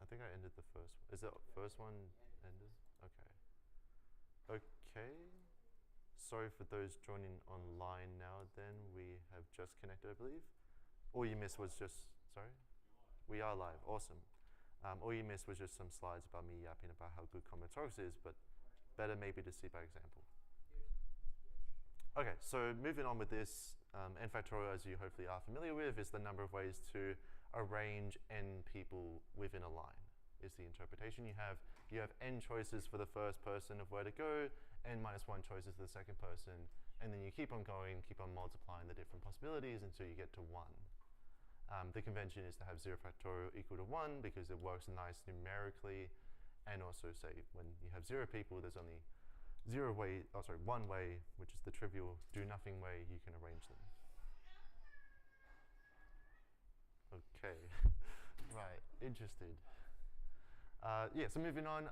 think I ended the first one. Is the first one ended? Okay. Okay. Sorry for those joining online now then. We have just connected, I believe. All you missed was just, sorry? We are live. Awesome. All you missed was just some slides about me yapping about how good Combinatorics is, but better maybe to see by example. Okay, so moving on with this, n factorial, as you hopefully are familiar with, is the number of ways to arrange n people within a line, is the interpretation you have. You have n choices for the first person of where to go, n minus 1 choices for the second person, and then you keep on going, keep on multiplying the different possibilities until you get to 1. The convention is to have 0 factorial equal to 1 because it works nice numerically, and also say when you have 0 people, there's only one way, which is the trivial do-nothing way you can arrange them. Okay, right, interested. Yeah, so moving on,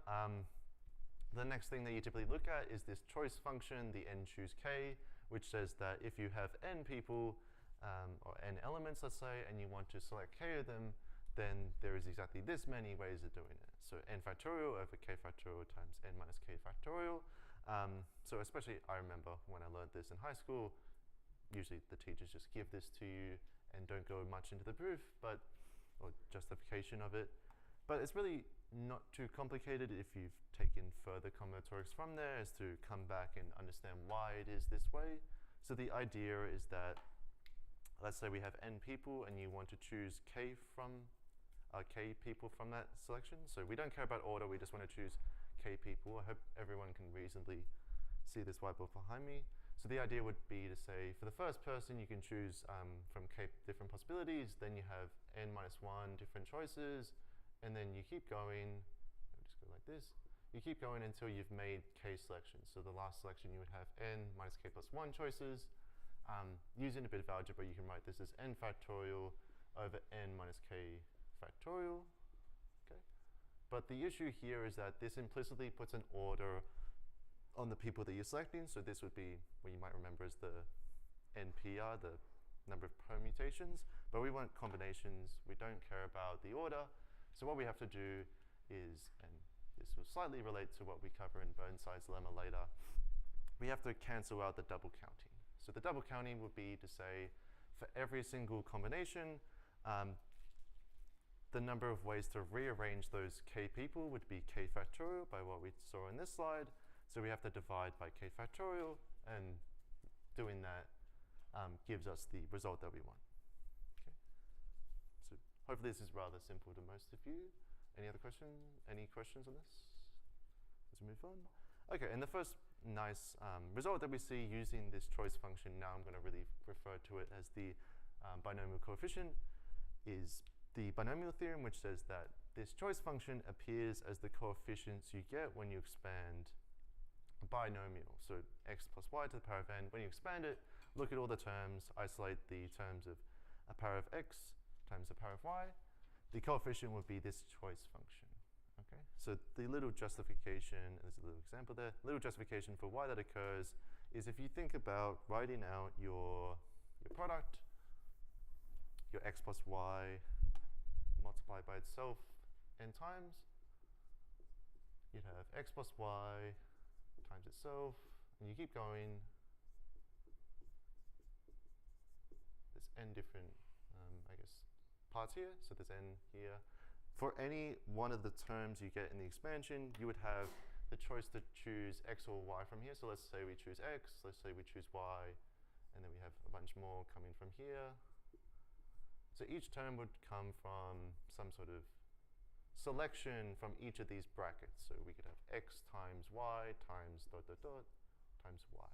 the next thing that you typically look at is this choice function, the n choose k, which says that if you have n people, or n elements, let's say, and you want to select k of them, then there is exactly this many ways of doing it. So n factorial over k factorial times n minus k factorial. So especially I remember when I learned this in high school, usually the teachers just give this to you and don't go much into the proof, or justification of it. But it's really not too complicated if you've taken further combinatorics from there, is to come back and understand why it is this way. So the idea is that, let's say we have n people and you want to choose k people from that selection. So we don't care about order, we just want to choose k people. I hope everyone can reasonably see this whiteboard behind me. So the idea would be to say, for the first person, you can choose from k different possibilities, then you have n minus 1 different choices, and then you keep going. I'll just go like this. You keep going until you've made k selections. So the last selection, you would have n minus k plus 1 choices. Using a bit of algebra, you can write this as n factorial over n minus k factorial. Okay. But the issue here is that this implicitly puts an order on the people that you're selecting. So this would be what you might remember as the NPR, the number of permutations. But we want combinations. We don't care about the order. So what we have to do is, and this will slightly relate to what we cover in Burnside's lemma later, we have to cancel out the double counting. So the double counting would be to say, for every single combination, the number of ways to rearrange those k people would be k factorial by what we saw in this slide. So we have to divide by k factorial, and doing that gives us the result that we want. Okay. So hopefully this is rather simple to most of you. Any other questions? Any questions on this? Let's move on. Okay, and the first nice result that we see using this choice function, now I'm going to really refer to it as the binomial coefficient, is the binomial theorem, which says that this choice function appears as the coefficients you get when you expand a binomial. So x plus y to the power of n. When you expand it, look at all the terms, isolate the terms of a power of x times the power of y. The coefficient would be this choice function. Okay, so the little justification, there's a little example there, little justification for why that occurs is if you think about writing out your product, your x plus y multiplied by itself n times, you'd have x plus y times itself, and you keep going. There's n different, I guess, parts here, so there's n here. For any one of the terms you get in the expansion, you would have the choice to choose x or y from here. So let's say we choose x, let's say we choose y, and then we have a bunch more coming from here. So each term would come from some sort of selection from each of these brackets. So we could have x times y times dot dot dot times y.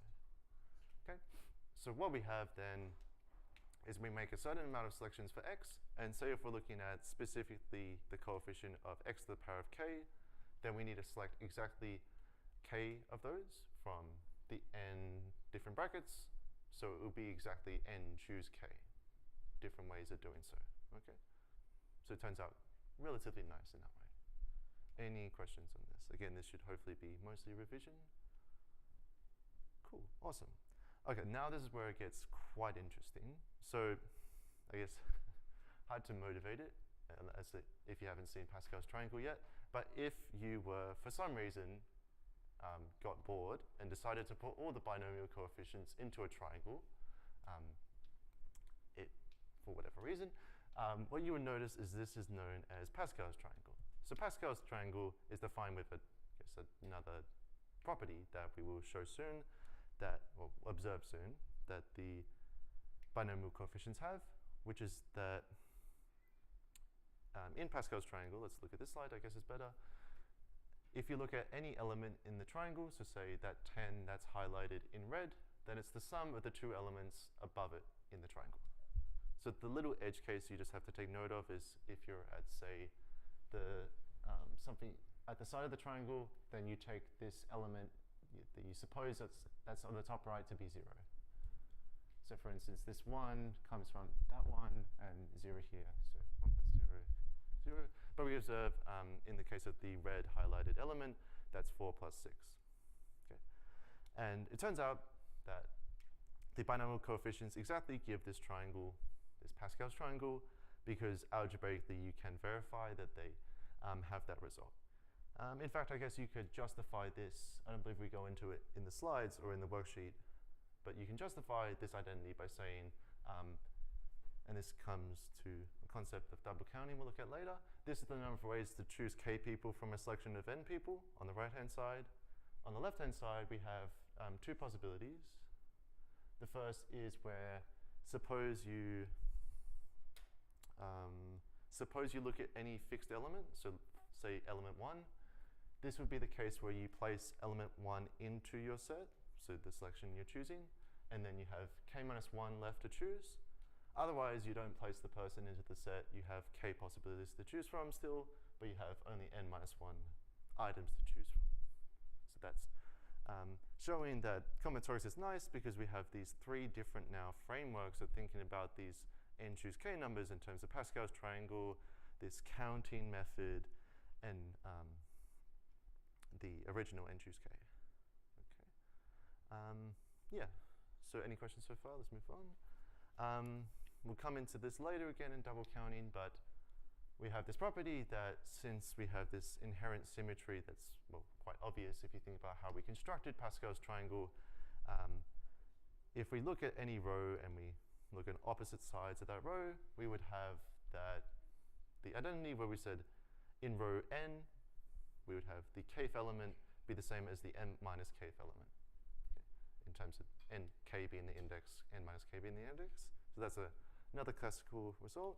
Okay, so what we have then is we make a certain amount of selections for x, and say if we're looking at specifically the coefficient of x to the power of k, then we need to select exactly k of those from the n different brackets, so it will be exactly n choose k, different ways of doing so. Okay, so it turns out relatively nice in that way. Any questions on this? Again, this should hopefully be mostly revision. Cool, awesome. Okay, now this is where it gets quite interesting. So I guess hard to motivate it. if you haven't seen Pascal's triangle yet. But if you were, for some reason, got bored and decided to put all the binomial coefficients into a triangle, for whatever reason, what you would notice is this is known as Pascal's triangle. So Pascal's triangle is defined with another property that we will show soon, or observe soon, that the binomial coefficients have, which is that in Pascal's triangle, let's look at this slide, I guess is better. If you look at any element in the triangle, so say that 10 that's highlighted in red, then it's the sum of the two elements above it in the triangle. So the little edge case you just have to take note of is if you're at, say, something at the side of the triangle, then you take this element that you suppose that's on the top right to be 0. So for instance, this 1 comes from that 1 and 0 here. So 1 plus 0, 0. But we observe in the case of the red highlighted element, that's 4 plus 6. Okay. And it turns out that the binomial coefficients exactly give this triangle, this Pascal's triangle, because algebraically you can verify that they have that result. In fact, I guess you could justify this. I don't believe we go into it in the slides or in the worksheet, but you can justify this identity by saying, and this comes to a concept of double counting we'll look at later. This is the number of ways to choose k people from a selection of n people on the right-hand side. On the left-hand side, we have two possibilities. The first is where suppose you look at any fixed element, so say element 1. This would be the case where you place element 1 into your set, so the selection you're choosing, and then you have k minus 1 left to choose. Otherwise, you don't place the person into the set. You have k possibilities to choose from still, but you have only n minus 1 items to choose from. So that's showing that combinatorics is nice because we have these 3 different now frameworks of thinking about these n choose k numbers in terms of Pascal's triangle, this counting method, and the original n choose k. Okay. Yeah. So any questions so far? Let's move on. We'll come into this later again in double counting, but we have this property that since we have this inherent symmetry that's quite obvious if you think about how we constructed Pascal's triangle, if we look at any row and we look at opposite sides of that row, we would have that the identity where we said in row n, we would have the kth element be the same as the n minus kth element, okay, in terms of n k being the index, n minus k being the index. So that's another classical result.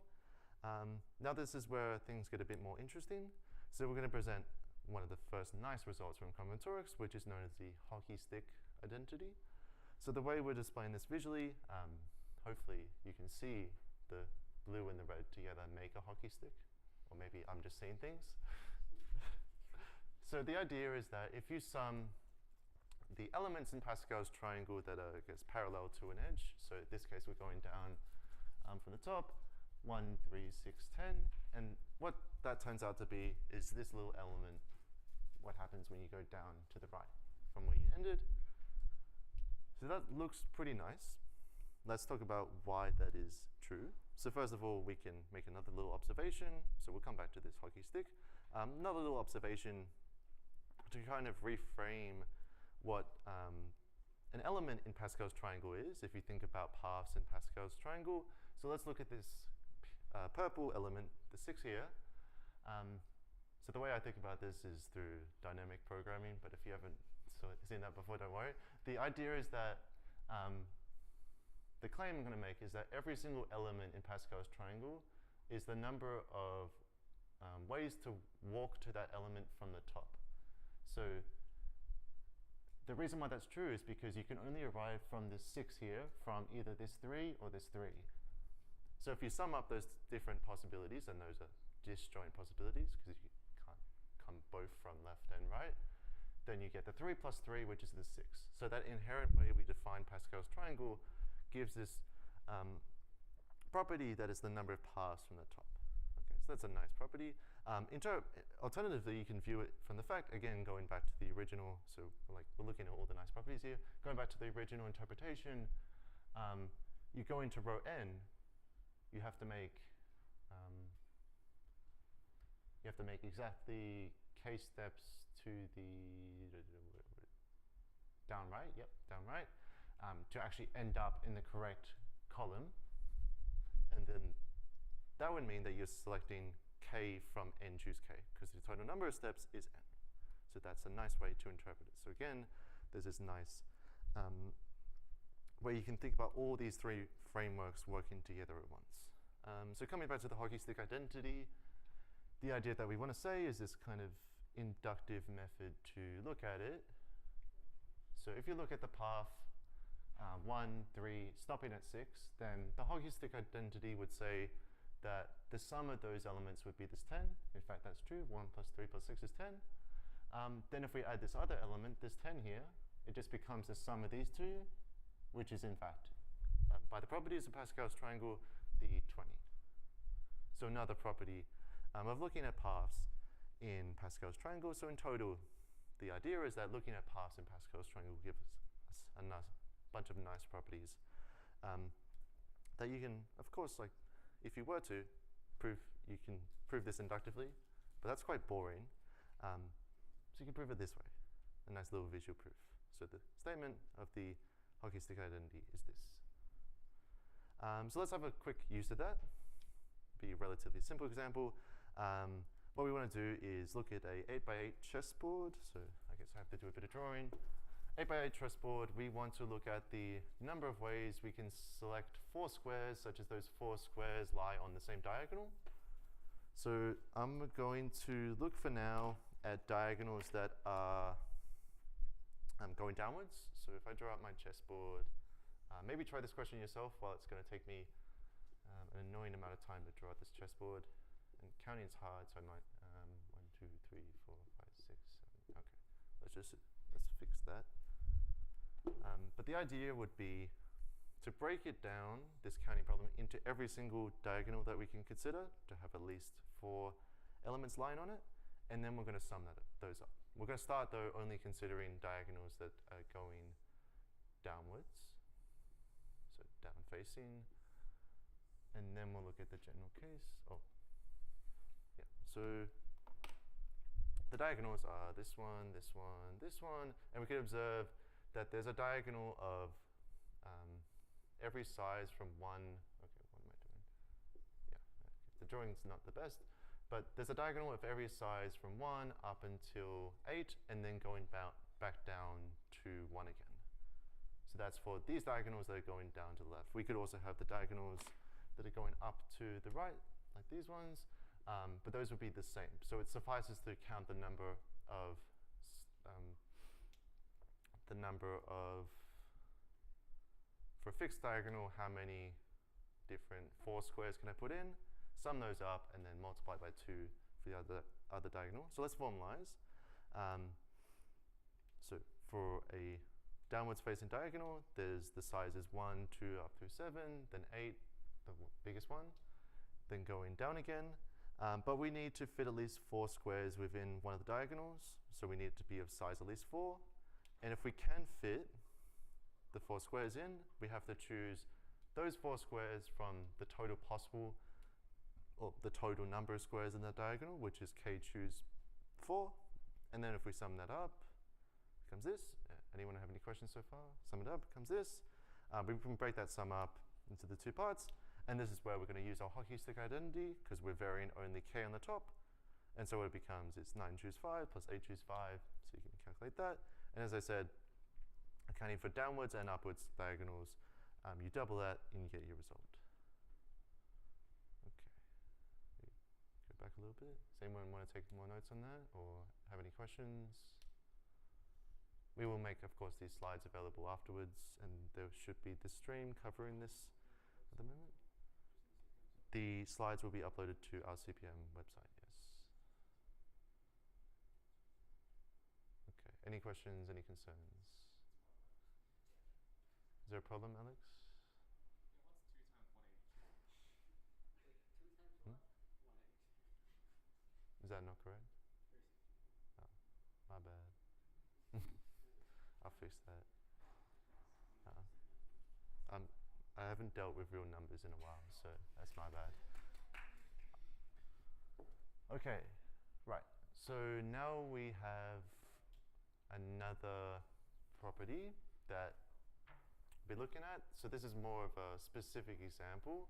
Now this is where things get a bit more interesting. So we're going to present one of the first nice results from combinatorics, which is known as the hockey stick identity. So the way we're displaying this visually, hopefully you can see the blue and the red together make a hockey stick, or maybe I'm just seeing things. So the idea is that if you sum the elements in Pascal's triangle that are, I guess, parallel to an edge, so in this case we're going down from the top, 1, 3, 6, 10, and what that turns out to be is this little element, what happens when you go down to the right from where you ended. So that looks pretty nice. Let's talk about why that is true. So first of all, we can make another little observation. So we'll come back to this hockey stick. Another little observation to kind of reframe what an element in Pascal's triangle is, if you think about paths in Pascal's triangle. So let's look at this purple element, the 6 here. So the way I think about this is through dynamic programming, but if you haven't seen that before, don't worry. The idea is that the claim I'm going to make is that every single element in Pascal's triangle is the number of ways to walk to that element from the top. So the reason why that's true is because you can only arrive from this 6 here from either this 3 or this 3. So if you sum up those different possibilities, and those are disjoint possibilities because you can't come both from left and right, then you get the 3 plus 3, which is the 6. So that inherent way we define Pascal's triangle gives this property that is the number of paths from the top. Okay, so that's a nice property. Alternatively, you can view it from the fact, again, going back to the original, so we're looking at all the nice properties here, going back to the original interpretation, you go into row n, you have to make you have to make exactly k steps to the down right, yep, down right, to actually end up in the correct column. And then that would mean that you're selecting k from n choose k, because the total number of steps is n. So that's a nice way to interpret it. So again, there's this nice where you can think about all these three frameworks working together at once. So coming back to the hockey stick identity, the idea that we want to say is this kind of inductive method to look at it. So if you look at the path 1, 3, stopping at 6, then the hockey stick identity would say that the sum of those elements would be this 10. In fact, that's true. 1 plus 3 plus 6 is 10. Then if we add this other element, this 10 here, it just becomes the sum of these two, which is in fact, by the properties of Pascal's triangle, the 20. So another property of looking at paths in Pascal's triangle. So in total, the idea is that looking at paths in Pascal's triangle will give us a nice bunch of nice properties that you can, of course, like if you were to prove, you can prove this inductively, but that's quite boring. So you can prove it this way, a nice little visual proof. So the statement of the hockey stick identity is this. So let's have a quick use of that. Be a relatively simple example. What we want to do is look at a 8x8 chessboard. So I guess I have to do a bit of drawing. 8x8 chessboard, we want to look at the number of ways we can select 4 squares, such as those 4 squares lie on the same diagonal. So I'm going to look for now at diagonals that are going downwards. So if I draw up my chessboard, maybe try this question yourself while it's going to take me an annoying amount of time to draw out this chessboard. And counting is hard, so I might 1, 2, 3, 4, 5, 6, 7. Okay, let's fix that. But the idea would be to break it down, this counting problem, into every single diagonal that we can consider to have at least 4 elements lying on it, and then we're going to sum those up. We're going to start, though, only considering diagonals that are going downwards, so down facing, and then we'll look at the general case. Oh, yeah. So the diagonals are this one, this one, this one, and we can observe that there's a diagonal of every size from 1. Okay, what am I doing? Yeah, the drawing's not the best, but there's a diagonal of every size from 1 up until 8, and then going back down to 1 again. So that's for these diagonals that are going down to the left. We could also have the diagonals that are going up to the right, like these ones, but those would be the same. So it suffices to count the number of for a fixed diagonal, how many different 4 squares can I put in, sum those up, and then multiply by 2 for the other diagonal. So let's formalize. So for a downwards facing diagonal, there's the sizes 1, 2, up through 7, then 8, the biggest one, then going down again. But we need to fit at least 4 squares within one of the diagonals, so we need it to be of size at least 4. And if we can fit the 4 squares in, we have to choose those 4 squares from the total possible, or the total number of squares in the diagonal, which is k choose 4. And then if we sum that up, comes this. Anyone have any questions so far? Sum it up, comes this. We can break that sum up into the 2 parts. And this is where we're going to use our hockey stick identity, because we're varying only k on the top. And so what it becomes is 9 choose 5 plus 8 choose 5. So you can calculate that. And as I said, accounting for downwards and upwards diagonals, you double that and you get your result. Okay. Go back a little bit. Does anyone want to take more notes on that or have any questions? We will make, of course, these slides available afterwards, and there should be the stream covering this at the moment. The slides will be uploaded to our CPM website, yes. Okay, any questions, any concerns? Is there a problem, Alex? Yeah, what's 2 times 180? Is that not correct? Oh, my bad. I'll fix that. I haven't dealt with real numbers in a while, so that's my bad. Okay, Right, so now we have another property that we're looking at. So this is more of a specific example.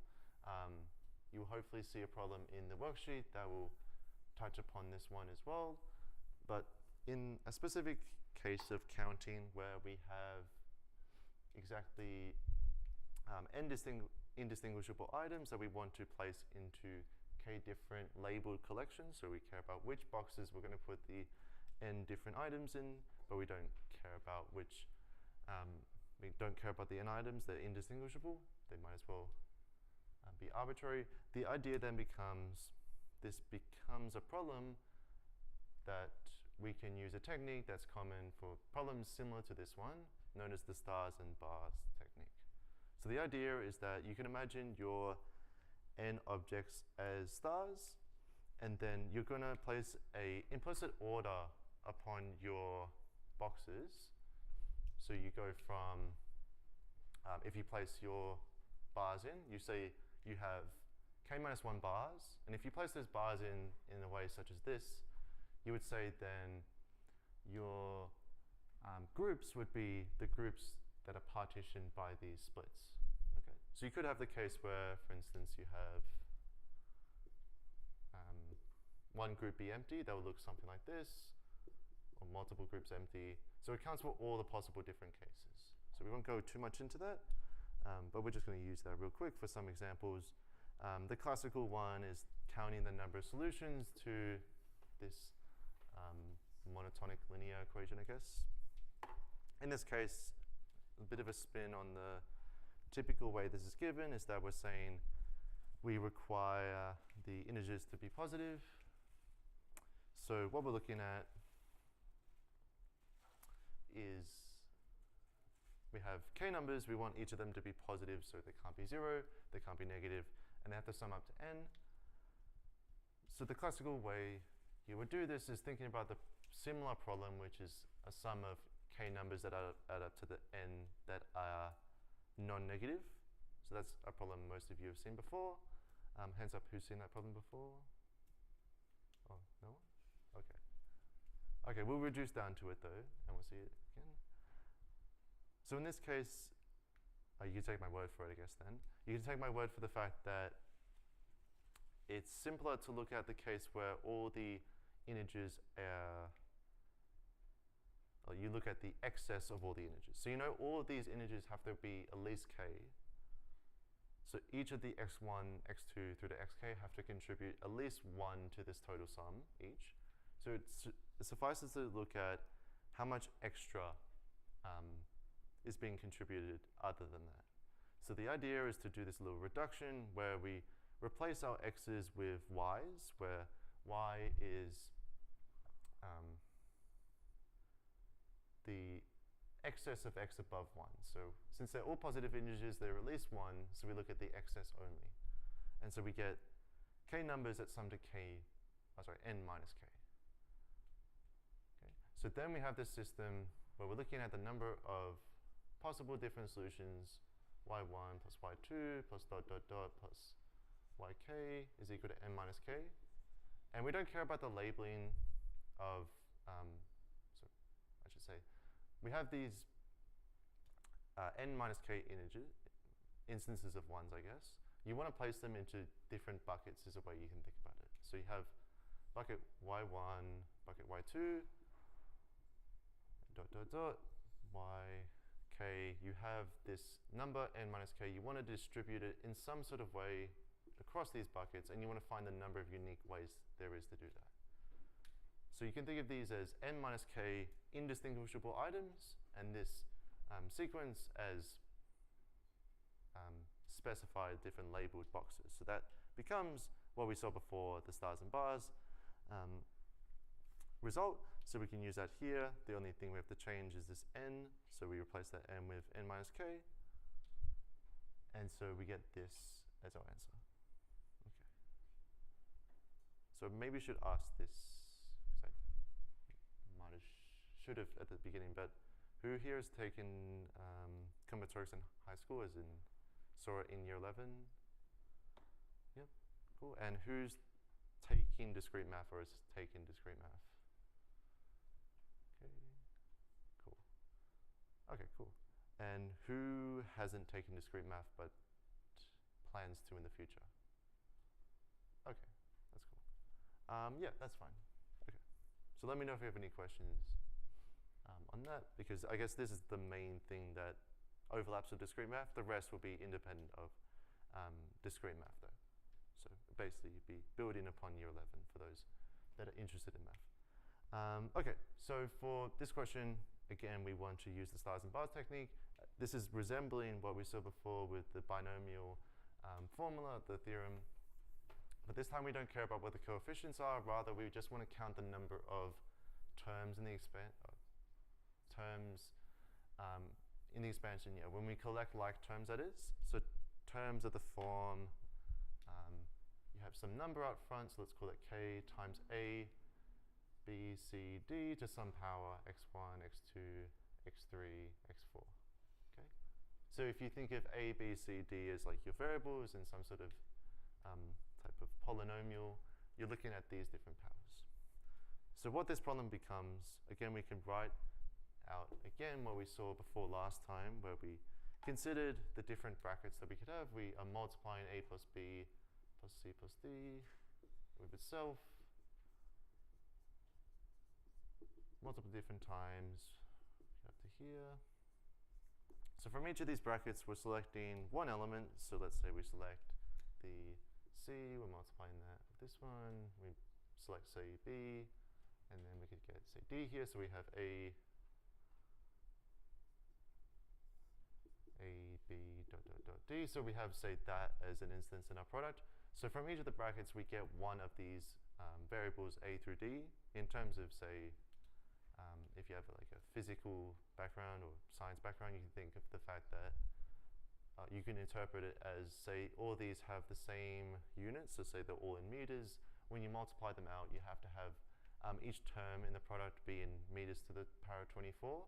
You'll hopefully see a problem in the worksheet that will touch upon this one as well. But in a specific case of counting where we have exactly indistinguishable items that we want to place into k different labeled collections, so we care about which boxes we're going to put the n different items in, but we don't care about which the n items. They're indistinguishable. They might as well be arbitrary. The idea then becomes, this becomes a problem that we can use a technique that's common for problems similar to this one, known as the stars and bars technique. So the idea is that you can imagine your n objects as stars, and then you're going to place a implicit order upon your boxes. So you go from, if you place your bars in, you say you have k minus 1 bars, and if you place those bars in a way such as this, you would say then your groups would be the groups that are partitioned by these splits. Okay, so you could have the case where, for instance, you have one group be empty. That would look something like this, or multiple groups empty. So it counts for all the possible different cases. So we won't go too much into that, but we're just going to use that real quick for some examples. The classical one is counting the number of solutions to this monotonic linear equation, I guess. In this case, a bit of a spin on the typical way this is given is that we're saying we require the integers to be positive. So what we're looking at is we have k numbers. We want each of them to be positive, so they can't be 0, they can't be negative, and they have to sum up to n. So the classical way you would do this is thinking about the similar problem, which is a sum of k numbers that add up to the n that are non-negative. So that's a problem most of you have seen before. Hands up who's seen that problem before? Oh, no one? Okay. Okay, we'll reduce down to it though, and we'll see it again. So in this case, you can take my word for it, I guess then. You can take my word for the fact that it's simpler to look at the case where all the integers are, or you look at the excess of all the integers. So you know all of these integers have to be at least k. So each of the x1, x2 through to xk have to contribute at least 1 to this total sum each. So it suffices to look at how much extra is being contributed other than that. So the idea is to do this little reduction where we replace our x's with y's, where y is the excess of x above 1. So since they're all positive integers, they're at least 1, so we look at the excess only. And so we get k numbers that sum to n minus k. Okay. So then we have this system where we're looking at the number of possible different solutions, y1 plus y2 plus dot dot dot plus yk is equal to n minus k. And we don't care about the labeling of, so I should say, we have these n minus k instances of ones, I guess. You want to place them into different buckets is a way you can think about it. So you have bucket y1, bucket y2, dot dot dot, yk. You have this number n minus k. You want to distribute it in some sort of way across these buckets, and you want to find the number of unique ways there is to do that. So you can think of these as n minus k indistinguishable items, and this sequence as specified different labeled boxes. So that becomes what we saw before, the stars and bars result. So we can use that here. The only thing we have to change is this n. So we replace that n with n minus k. And so we get this as our answer. Okay. So maybe we should ask this, because I should have at the beginning, but who here has taken Combinatorics in high school, as in saw it in year 11? Yep, cool. And who's taking taking discrete math or has taken discrete math? Okay, cool. Okay, cool. And who hasn't taken discrete math but plans to in the future? Okay, that's cool. Yeah, that's fine. Okay, so let me know if you have any questions on that, because I guess this is the main thing that overlaps with discrete math. The rest will be independent of discrete math though. So basically you'd be building upon year 11 for those that are interested in math. Okay, so for this question, again, we want to use the stars and bars technique. This is resembling what we saw before with the binomial formula, the theorem. But this time we don't care about what the coefficients are, rather we just want to count the number of terms in the expansion, yeah, when we collect like terms, that is. So terms of the form, you have some number out front, so let's call it k times a, b, c, d to some power x1, x2, x3, x4. Okay. So if you think of a, b, c, d as like your variables in some sort of type of polynomial, you're looking at these different powers. So what this problem becomes, again, we can write out again what we saw before last time, where we considered the different brackets that we could have. We are multiplying a plus b plus c plus d with itself multiple different times up to here. So from each of these brackets, we're selecting one element. So let's say we select the c, we're multiplying that with this one. We select, say, b, and then we could get, say, d here. So we have a, b, dot, dot, dot, d. So we have, say, that as an instance in our product. So from each of the brackets, we get one of these variables a through d. In terms of, say, if you have like a physical background or science background, you can think of the fact that you can interpret it as, say, all these have the same units, so say they're all in meters. When you multiply them out, you have to have each term in the product be in meters to the power of 24.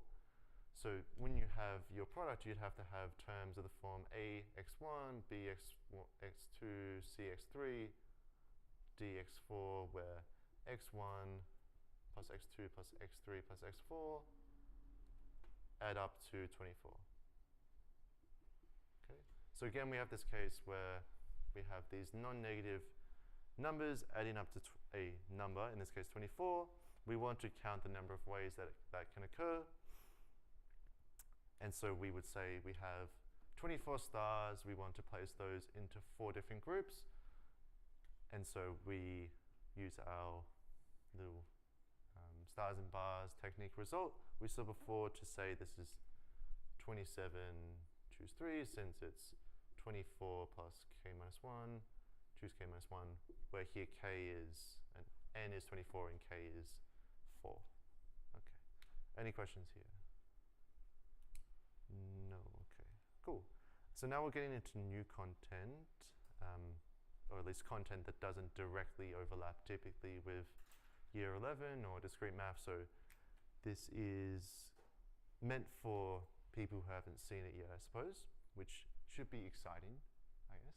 So when you have your product, you'd have to have terms of the form a x1, b x2, c x3, d x4, where x1 plus x2 plus x3 plus x4 add up to 24. Okay. So again, we have this case where we have these non-negative numbers adding up to a number, in this case 24. We want to count the number of ways that can occur. And so we would say we have 24 stars. We want to place those into 4 different groups. And so we use our little stars and bars technique result we saw before to say this is 27, choose 3, since it's 24 plus k minus 1, choose k minus 1, where here k is, and n is 24 and k is 4. Okay. Any questions here? No. Okay. Cool. So now we're getting into new content, or at least content that doesn't directly overlap typically with year 11 or discrete math. So this is meant for people who haven't seen it yet, I suppose, which should be exciting, I guess.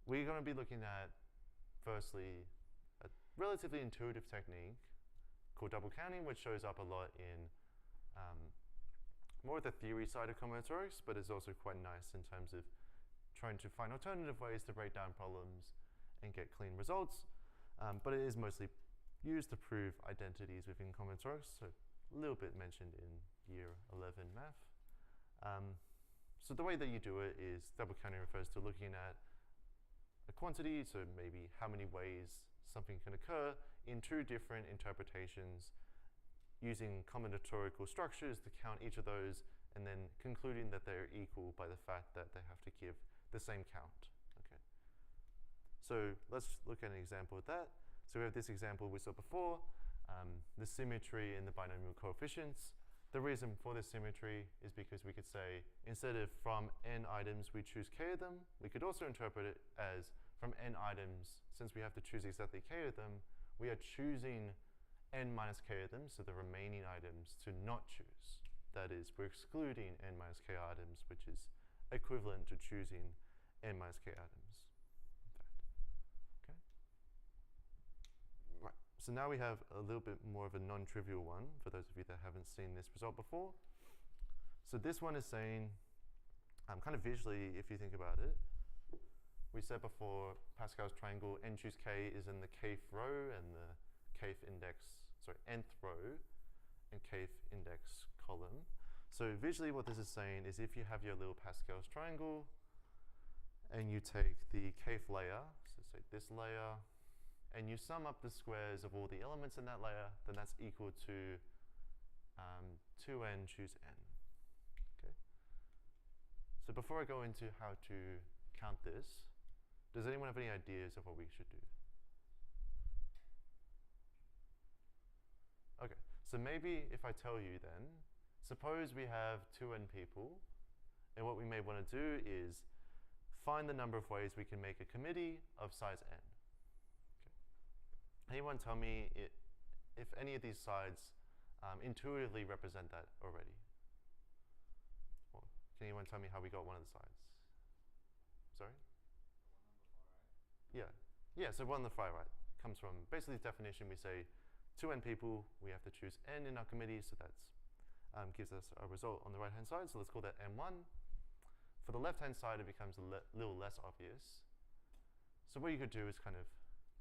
We're going to be looking at, firstly, a relatively intuitive technique called double counting, which shows up a lot in more of the theory side of combinatorics, but is also quite nice in terms of trying to find alternative ways to break down problems and get clean results. But it is mostly used to prove identities within combinatorics, so a little bit mentioned in year 11 math. So the way that you do it is double counting refers to looking at a quantity, so maybe how many ways something can occur in 2 different interpretations, using combinatorical structures to count each of those, and then concluding that they're equal by the fact that they have to give the same count. Okay. So let's look at an example of that. So we have this example we saw before, the symmetry in the binomial coefficients. The reason for this symmetry is because we could say, instead of from n items, we choose k of them. We could also interpret it as from n items, since we have to choose exactly k of them, we are choosing n minus k of them, so the remaining items to not choose. That is, we're excluding n minus k items, which is equivalent to choosing n minus k items. In fact. Okay. So now we have a little bit more of a non-trivial one for those of you that haven't seen this result before. So this one is saying, kind of visually, if you think about it, we said before Pascal's triangle n choose k is in the kth row and the kth index, sorry, nth row and kth index column. So visually what this is saying is if you have your little Pascal's triangle and you take the kth layer, so say this layer, and you sum up the squares of all the elements in that layer, then that's equal to 2n choose n. Okay. So before I go into how to count this, does anyone have any ideas of what we should do? Okay, so maybe if I tell you then, suppose we have 2n people, and what we may want to do is find the number of ways we can make a committee of size n. Okay. Anyone tell me if any of these sides intuitively represent that already? Or can anyone tell me how we got one of the sides? Sorry? Yeah, yeah. So one on the far right comes from basically the definition. We say 2n people, we have to choose n in our committee, so that gives us a result on the right-hand side. So let's call that n1. For the left-hand side, it becomes a little less obvious. So what you could do is kind of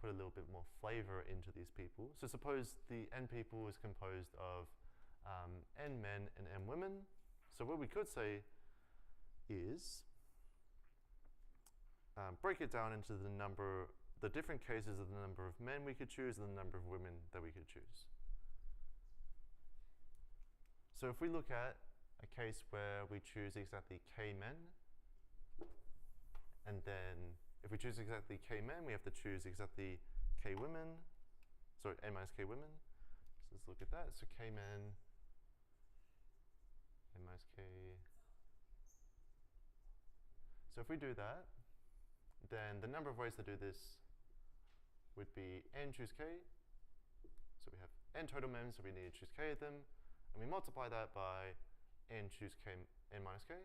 put a little bit more flavor into these people. So suppose the n people is composed of n men and n women. So what we could say is break it down into the different cases of the number of men we could choose and the number of women that we could choose. So if we look at a case where we choose exactly k men, and then if we choose exactly k men, we have to choose exactly k women, sorry, n minus k women. So let's look at that. So k men, n minus k. So if we do that, then the number of ways to do this would be n choose k. So we have n total men, so we need to choose k of them. And we multiply that by n choose k, n minus k.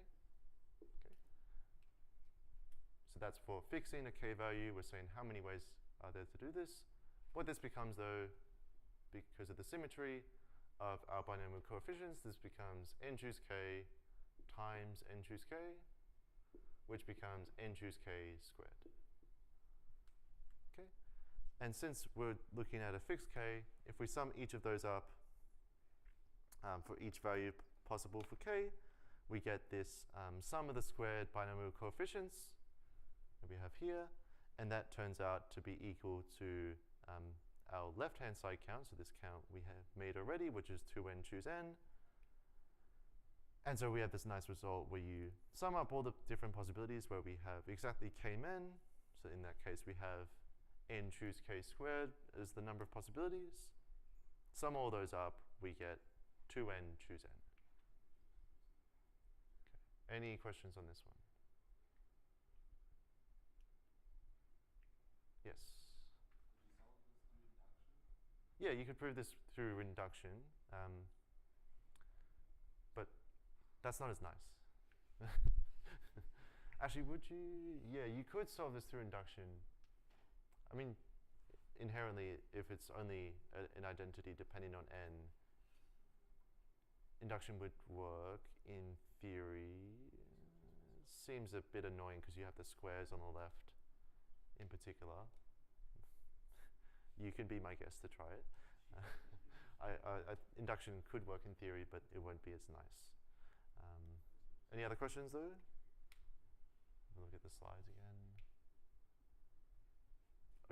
Okay. So that's for fixing a k value. We're saying how many ways are there to do this. What this becomes, though, because of the symmetry of our binomial coefficients, this becomes n choose k times n choose k, which becomes n choose k squared. Okay. And since we're looking at a fixed k, if we sum each of those up for each value possible for k, we get this sum of the squared binomial coefficients that we have here, and that turns out to be equal to our left-hand side count, so this count we have made already, which is 2n choose n. And so we have this nice result where you sum up all the different possibilities where we have exactly k men. So in that case, we have n choose k squared as the number of possibilities. Sum all those up, we get 2n choose n. Okay. Any questions on this one? Yes? Yeah, you could prove this through induction, but that's not as nice. Actually, would you? Yeah, you could solve this through induction. I mean, inherently, if it's only an identity depending on n, induction would work in theory. Seems a bit annoying because you have the squares on the left in particular. You can be my guest to try it. Induction could work in theory, but it won't be as nice. Any other questions, though? We'll look at the slides again.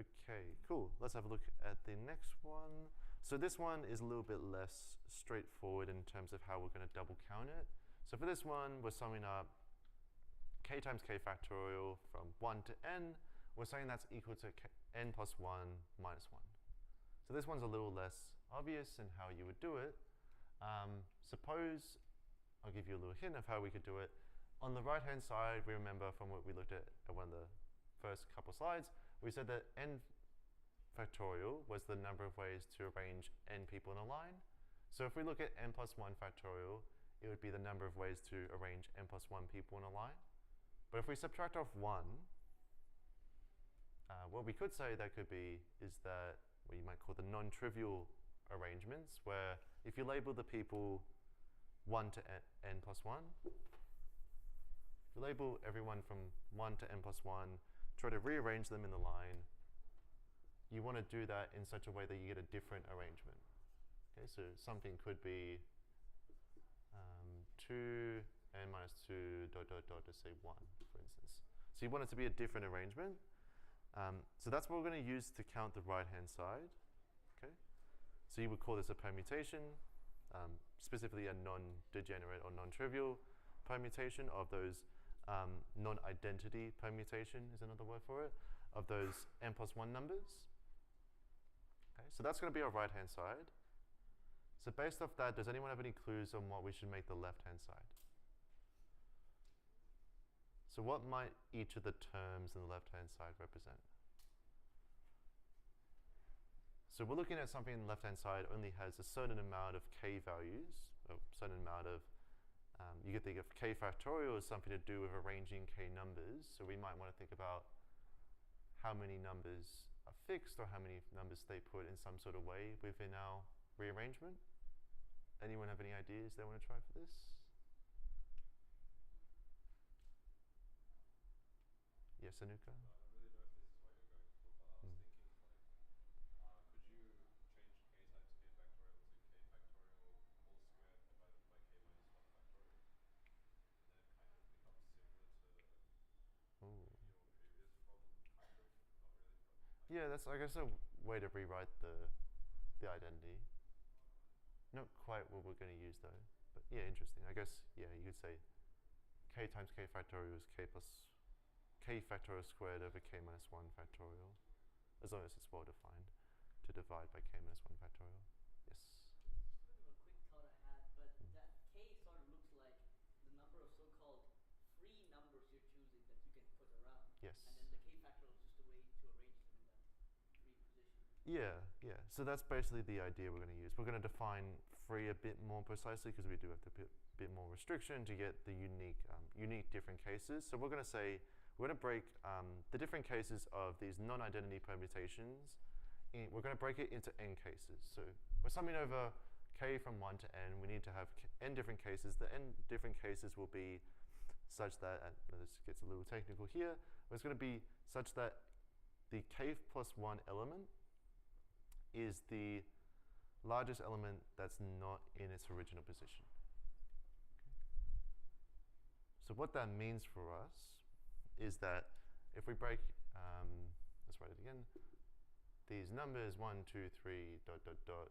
Okay, cool. Let's have a look at the next one. So this one is a little bit less straightforward in terms of how we're going to double count it. So for this one, we're summing up k times k factorial from 1 to n. We're saying that's equal to n plus 1 minus 1. So this one's a little less obvious in how you would do it. Suppose, I'll give you a little hint of how we could do it. On the right-hand side, we remember from what we looked at one of the first couple slides, we said that n factorial was the number of ways to arrange n people in a line. So if we look at n plus 1 factorial, it would be the number of ways to arrange n plus 1 people in a line. But if we subtract off 1, what we could say that could be is that what you might call the non-trivial arrangements, where if you label the people 1 to n plus 1, if you label everyone from 1 to n plus 1, try to rearrange them in the line, you want to do that in such a way that you get a different arrangement. Okay, so something could be 2 n minus 2 dot dot dot to say 1, for instance. So you want it to be a different arrangement. So that's what we're going to use to count the right-hand side. Okay, so you would call this a permutation, specifically a non-degenerate or non-trivial permutation of those non-identity permutation is another word for it, of those n plus 1 numbers. Okay, so that's going to be our right-hand side. So based off that, does anyone have any clues on what we should make the left-hand side? So what might each of the terms in the left-hand side represent? So we're looking at something in the left-hand side only has a certain amount of k values, a certain amount of, you could think of k factorial as something to do with arranging k numbers. So we might want to think about how many numbers are fixed or how many numbers stay put in some sort of way within our rearrangement. Anyone have any ideas they want to try for this? Yes, Anuka? I don't really know if this is what you're going for, but I was thinking, like, could you change k times k factorial to k factorial whole squared divided by k minus 1 factorial? And then it kind of becomes similar to your previous problem, kind of, not really, but like. Yeah, that's, I guess, a way to rewrite the identity. Not quite what we're going to use, though. But yeah, interesting. I guess, yeah, you could say k times k factorial is k plus k factorial squared over k minus 1 factorial, as long as it's well defined, to divide by k minus 1 factorial. Yes? Just a bit of a quick thought I had, but that k sort of looks like the number of so-called free numbers you're choosing that you can put around. Yes. And then the k factorial is just a way to arrange them in that reposition. Yeah, yeah. So that's basically the idea we're going to use. We're going to define free a bit more precisely because we do have to put a bit more restriction to get the unique different cases. So we're going to say, we're going to break the different cases of these non-identity permutations. We're going to break it into n cases. So we're summing over k from 1 to n. We need to have n different cases. The n different cases will be such that, this gets a little technical here, but it's going to be such that the k plus 1 element is the largest element that's not in its original position. Okay. So what that means for us is that if we break, let's write it again, these numbers 1, 2, 3, dot, dot, dot,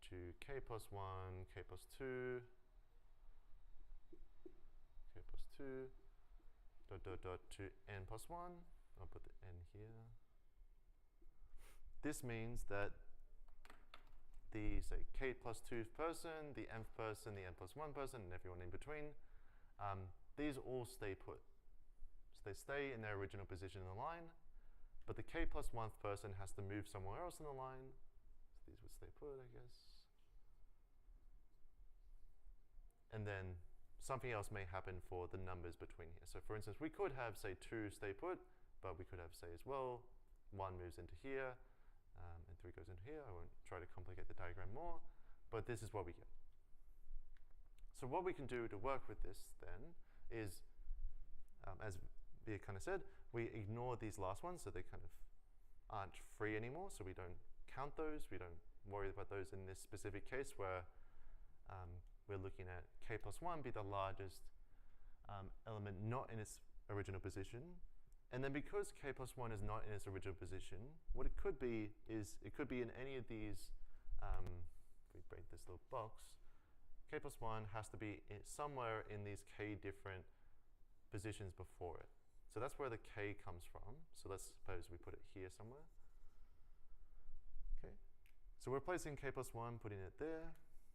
to k plus 1, k plus 2, k plus 2, dot, dot, dot, to n plus 1. I'll put the n here. This means that the, say, k plus 2th person, the nth person, the n plus 1 person, and everyone in between, these all stay put. So they stay in their original position in the line, but the k plus 1th person has to move somewhere else in the line. So these would stay put, I guess. And then something else may happen for the numbers between here. So for instance, we could have, say, 2 stay put, but we could have, say, as well, 1 moves into here, and 3 goes into here. I won't try to complicate the diagram more, but this is what we get. So what we can do to work with this then is, as Via kind of said, we ignore these last ones, so they kind of aren't free anymore, so we don't count those, we don't worry about those in this specific case where we're looking at k plus 1 be the largest element not in its original position. And then because k plus 1 is not in its original position, what it could be is it could be in any of these, if we break this little box, k plus 1 has to be somewhere in these k different positions before it. So that's where the k comes from. So let's suppose we put it here somewhere. Okay. So we're placing k plus 1, putting it there,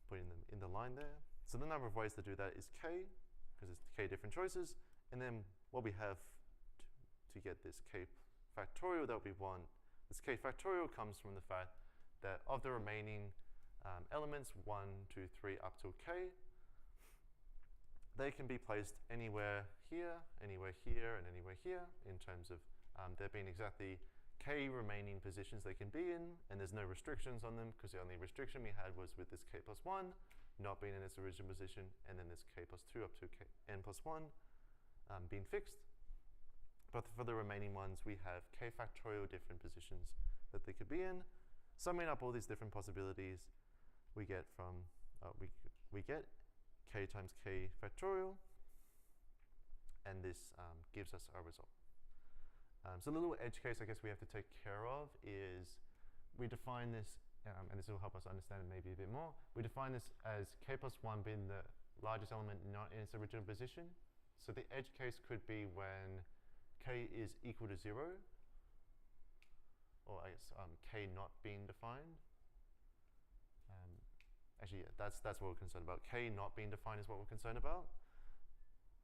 putting them in the line there. So the number of ways to do that is k, because it's k different choices. And then what we have to get this k factorial that we want, this k factorial comes from the fact that of the remaining elements, 1, 2, 3, up to k, they can be placed anywhere here, and anywhere here in terms of there being exactly k k remaining positions they can be in, and there's no restrictions on them because the only restriction we had was with this k plus 1 not being in its original position, and then this k plus 2 up to n plus 1 being fixed. But for the remaining ones, we have k factorial different positions that they could be in. Summing up all these different possibilities, we get from we get k times k factorial, and this gives us our result. So the little edge case I guess we have to take care of is we define this, and this will help us understand it maybe a bit more. We define this as k plus 1 being the largest element not in its original position. So the edge case could be when k is equal to 0, or I guess k not being defined. Actually, yeah, that's what we're concerned about. K not being defined is what we're concerned about.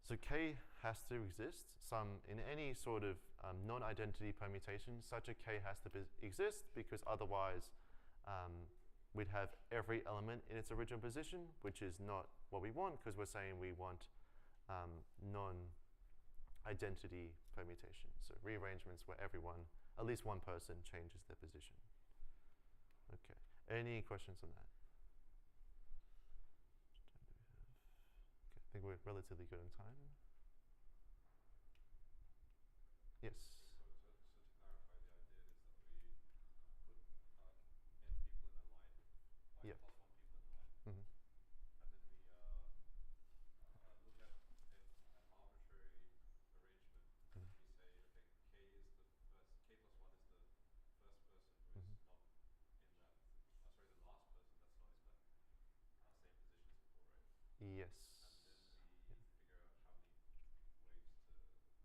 So k has to exist. In any sort of non-identity permutation, such a k has to exist, because otherwise we'd have every element in its original position, which is not what we want, because we're saying we want non-identity permutation. So rearrangements where everyone, at least one person, changes their position. Okay. Any questions on that? Okay, I think we're relatively good on time. Yes. So to clarify, the idea is that we put n people in a line, Yep. plus 1 people in a line, Mm-hmm. and then we look at an arbitrary arrangement. Mhm. We say, okay, k plus 1 is the first person who is Mhm. not in that. Sorry, the last person that's not in that same position as before, right? Yes. And then we figure out how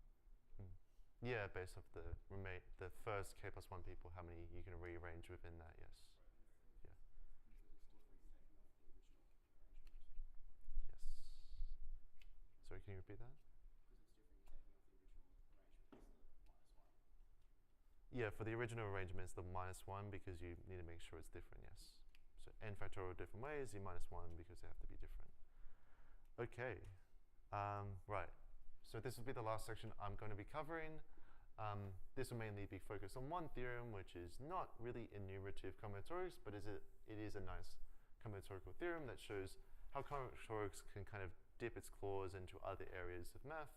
many ways to. Yeah, based off the first k plus 1 people, how many you can rearrange within that, yes. Yeah. Yes. Sorry, can you repeat that? Yeah, for the original arrangement, it's the -1 because you need to make sure it's different, yes. So n factorial different ways, you -1 because they have to be different. Okay, right. So this will be the last section I'm going to be covering. This will mainly be focused on one theorem, which is not really enumerative combinatorics, but it is a nice combinatorial theorem that shows how combinatorics can kind of dip its claws into other areas of math.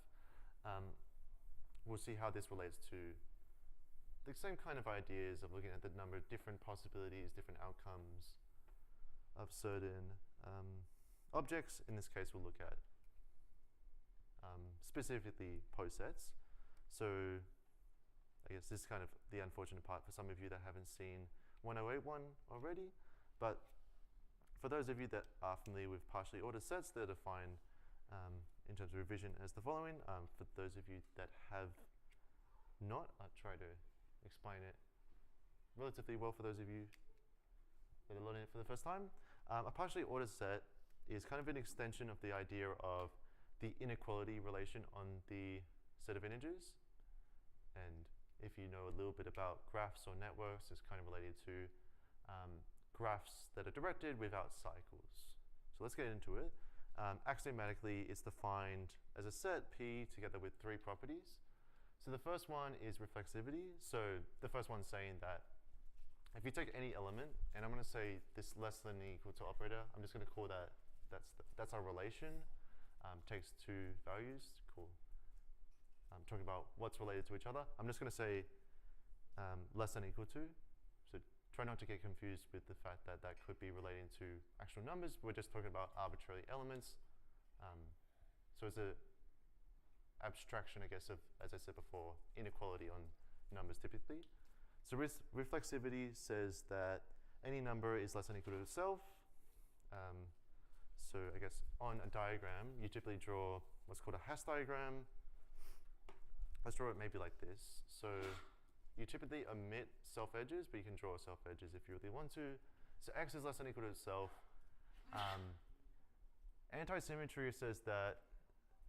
We'll see how this relates to the same kind of ideas of looking at the number of different possibilities, different outcomes of certain objects. In this case, we'll look at specifically posets. So I guess this is kind of the unfortunate part for some of you that haven't seen 1081 already. But for those of you that are familiar with partially ordered sets, they're defined in terms of revision as the following. For those of you that have not, I'll try to explain it relatively well for those of you that are learning it for the first time. A partially ordered set is kind of an extension of the idea of the inequality relation on the set of integers. And if you know a little bit about graphs or networks, it's kind of related to graphs that are directed without cycles. So let's get into it. Axiomatically, it's defined as a set P together with 3 properties. So the first one is reflexivity. So the first one's saying that if you take any element, and I'm going to say this less than or equal to operator, I'm just going to call that, that's our relation. Takes 2 values, cool. I'm talking about what's related to each other. I'm just going to say less than or equal to. So try not to get confused with the fact that that could be relating to actual numbers. We're just talking about arbitrary elements. So it's a abstraction, I guess, of, as I said before, inequality on numbers typically. So reflexivity says that any number is less than or equal to itself. So I guess on a diagram, you typically draw what's called a hash diagram. Let's draw it maybe like this. So you typically omit self-edges, but you can draw self-edges if you really want to. So x is less than or equal to itself. Anti-symmetry says that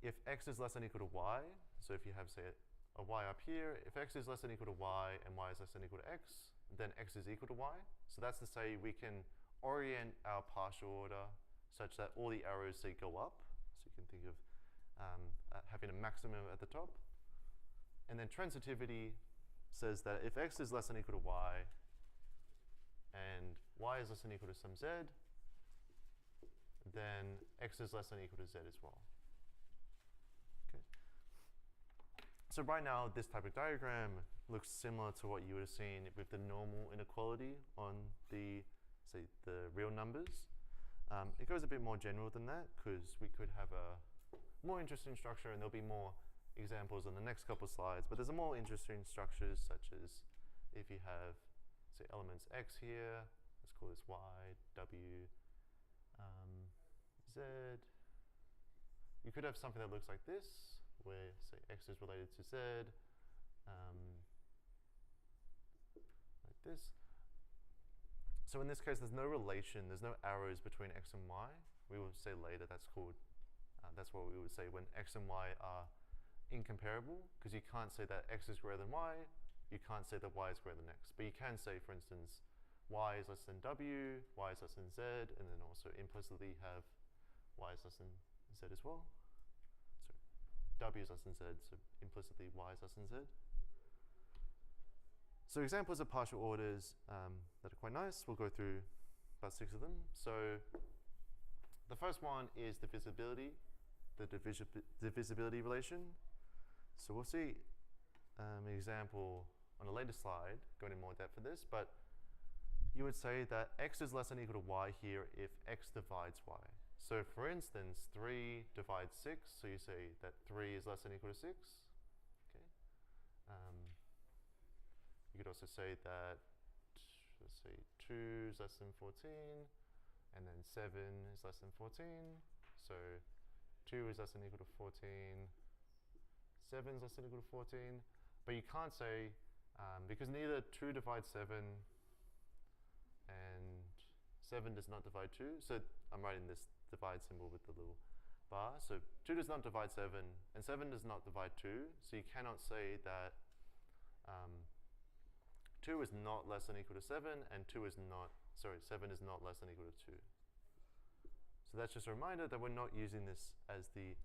if x is less than or equal to y, so if you have, say, a y up here, if x is less than or equal to y and y is less than or equal to x, then x is equal to y. So that's to say we can orient our partial order such that all the arrows, say, go up. So you can think of having a maximum at the top. And then transitivity says that if x is less than or equal to y, and y is less than or equal to some z, then x is less than or equal to z as well. Okay. So right now, this type of diagram looks similar to what you would have seen with the normal inequality on the, say, the real numbers. It goes a bit more general than that because we could have a more interesting structure, and there'll be more examples on the next couple of slides. But there's a more interesting structures, such as if you have, say, elements x here, let's call this y, w, z. You could have something that looks like this, where, say, x is related to z, like this. So in this case, there's no relation, there's no arrows between x and y. We will say later that's called, that's what we would say when x and y are incomparable, because you can't say that x is greater than y, you can't say that y is greater than x. But you can say, for instance, y is less than w, y is less than z, and then also implicitly have y is less than z as well. So w is less than z, so implicitly y is less than z. So examples of partial orders that are quite nice. We'll go through about 6 of them. So the first one is divisibility, the divisibility relation. So we'll see an example on a later slide, going in more depth for this, but you would say that x is less than or equal to y here if x divides y. So for instance, 3 divides 6, so you say that 3 is less than or equal to 6. Okay. You could also say that, let's say, 2 is less than 14, and then 7 is less than 14. So 2 is less than or equal to 14, 7 is less than or equal to 14. But you can't say, because neither 2 divides 7 and 7 does not divide 2. So I'm writing this divide symbol with the little bar. So 2 does not divide 7, and 7 does not divide 2. So you cannot say that 2 is not less than or equal to 7, and 7 is not less than or equal to 2. So that's just a reminder that we're not using this as the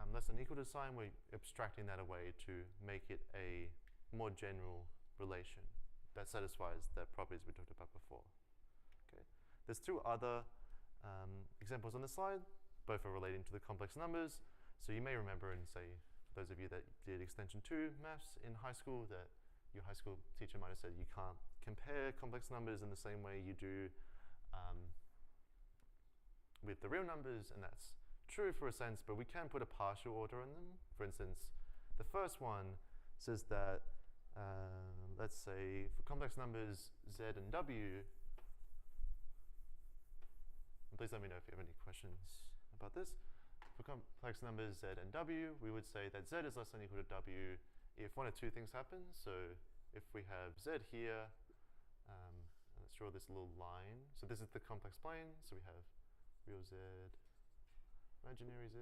less than or equal to sign. We're abstracting that away to make it a more general relation that satisfies the properties we talked about before. Okay. There's 2 other examples on the slide. Both are relating to the complex numbers. So you may remember, and say, for those of you that did extension 2 maths in high school, that your high school teacher might have said you can't compare complex numbers in the same way you do with the real numbers, and that's true for a sense, but we can put a partial order on them. For instance, the first one says that, let's say, for complex numbers z and w, and please let me know if you have any questions about this. For complex numbers z and w, we would say that z is less than or equal to w if one of 2 things happen. So if we have z here, let's draw this little line. So this is the complex plane. So we have real z, imaginary z.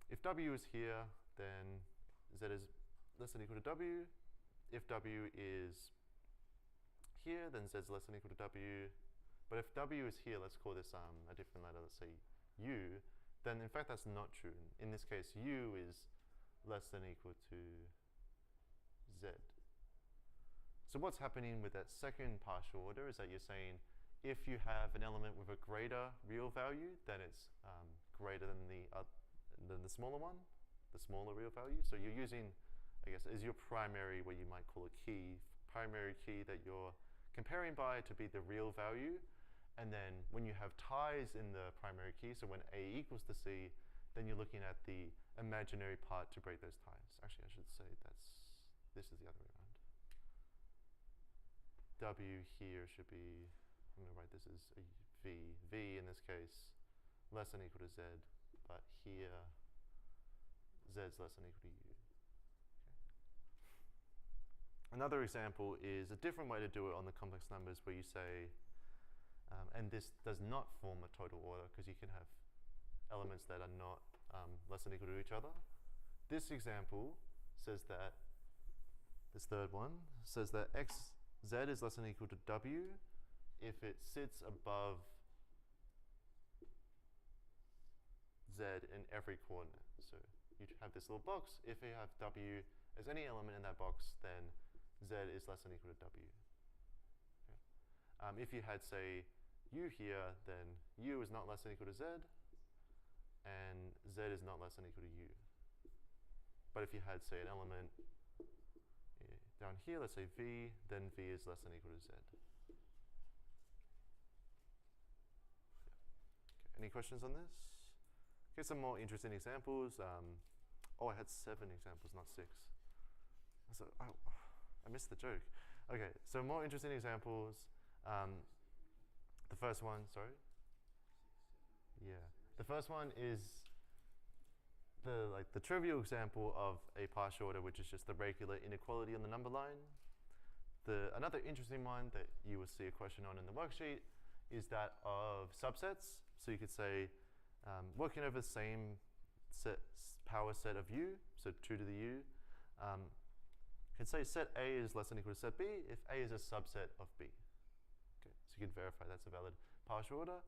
If w is here, then z is less than or equal to w. If w is here, then z is less than or equal to w. But if w is here, let's call this a different letter, let's say u, then in fact that's not true. In this case, u is less than or equal to z. So what's happening with that second partial order is that you're saying if you have an element with a greater real value, then it's greater than the smaller one, the smaller real value. So you're using, I guess, as your primary, what you might call a key, primary key that you're comparing by to be the real value. And then when you have ties in the primary key, so when a equals to c, then you're looking at the imaginary part to break those ties. Actually, I should say this is the other way around. W here should be, I'm going to write this as a v. V in this case, less than or equal to z, but here, z is less than or equal to u. Okay. Another example is a different way to do it on the complex numbers, where you say, and this does not form a total order because you can have elements that are not less than or equal to each other. This example says that, this third one, says that z is less than or equal to w if it sits above z in every coordinate. So you have this little box. If you have W as any element in that box, then Z is less than or equal to W. Okay. If you had, say, U here, then U is not less than or equal to Z, and Z is not less than or equal to U. But if you had, say, an element down here, let's say V, then V is less than or equal to Z. Okay, any questions on this? Okay, some more interesting examples. Oh, I had 7 examples, not 6. So I missed the joke. Okay, so more interesting examples. The first one, sorry? Yeah. The first one is the trivial example of a partial order, which is just the regular inequality on the number line. Another interesting one that you will see a question on in the worksheet is that of subsets. So you could say, working over the same power set of U, so 2 to the U, you could say set A is less than or equal to set B if A is a subset of B. Okay, so you can verify that's a valid partial order.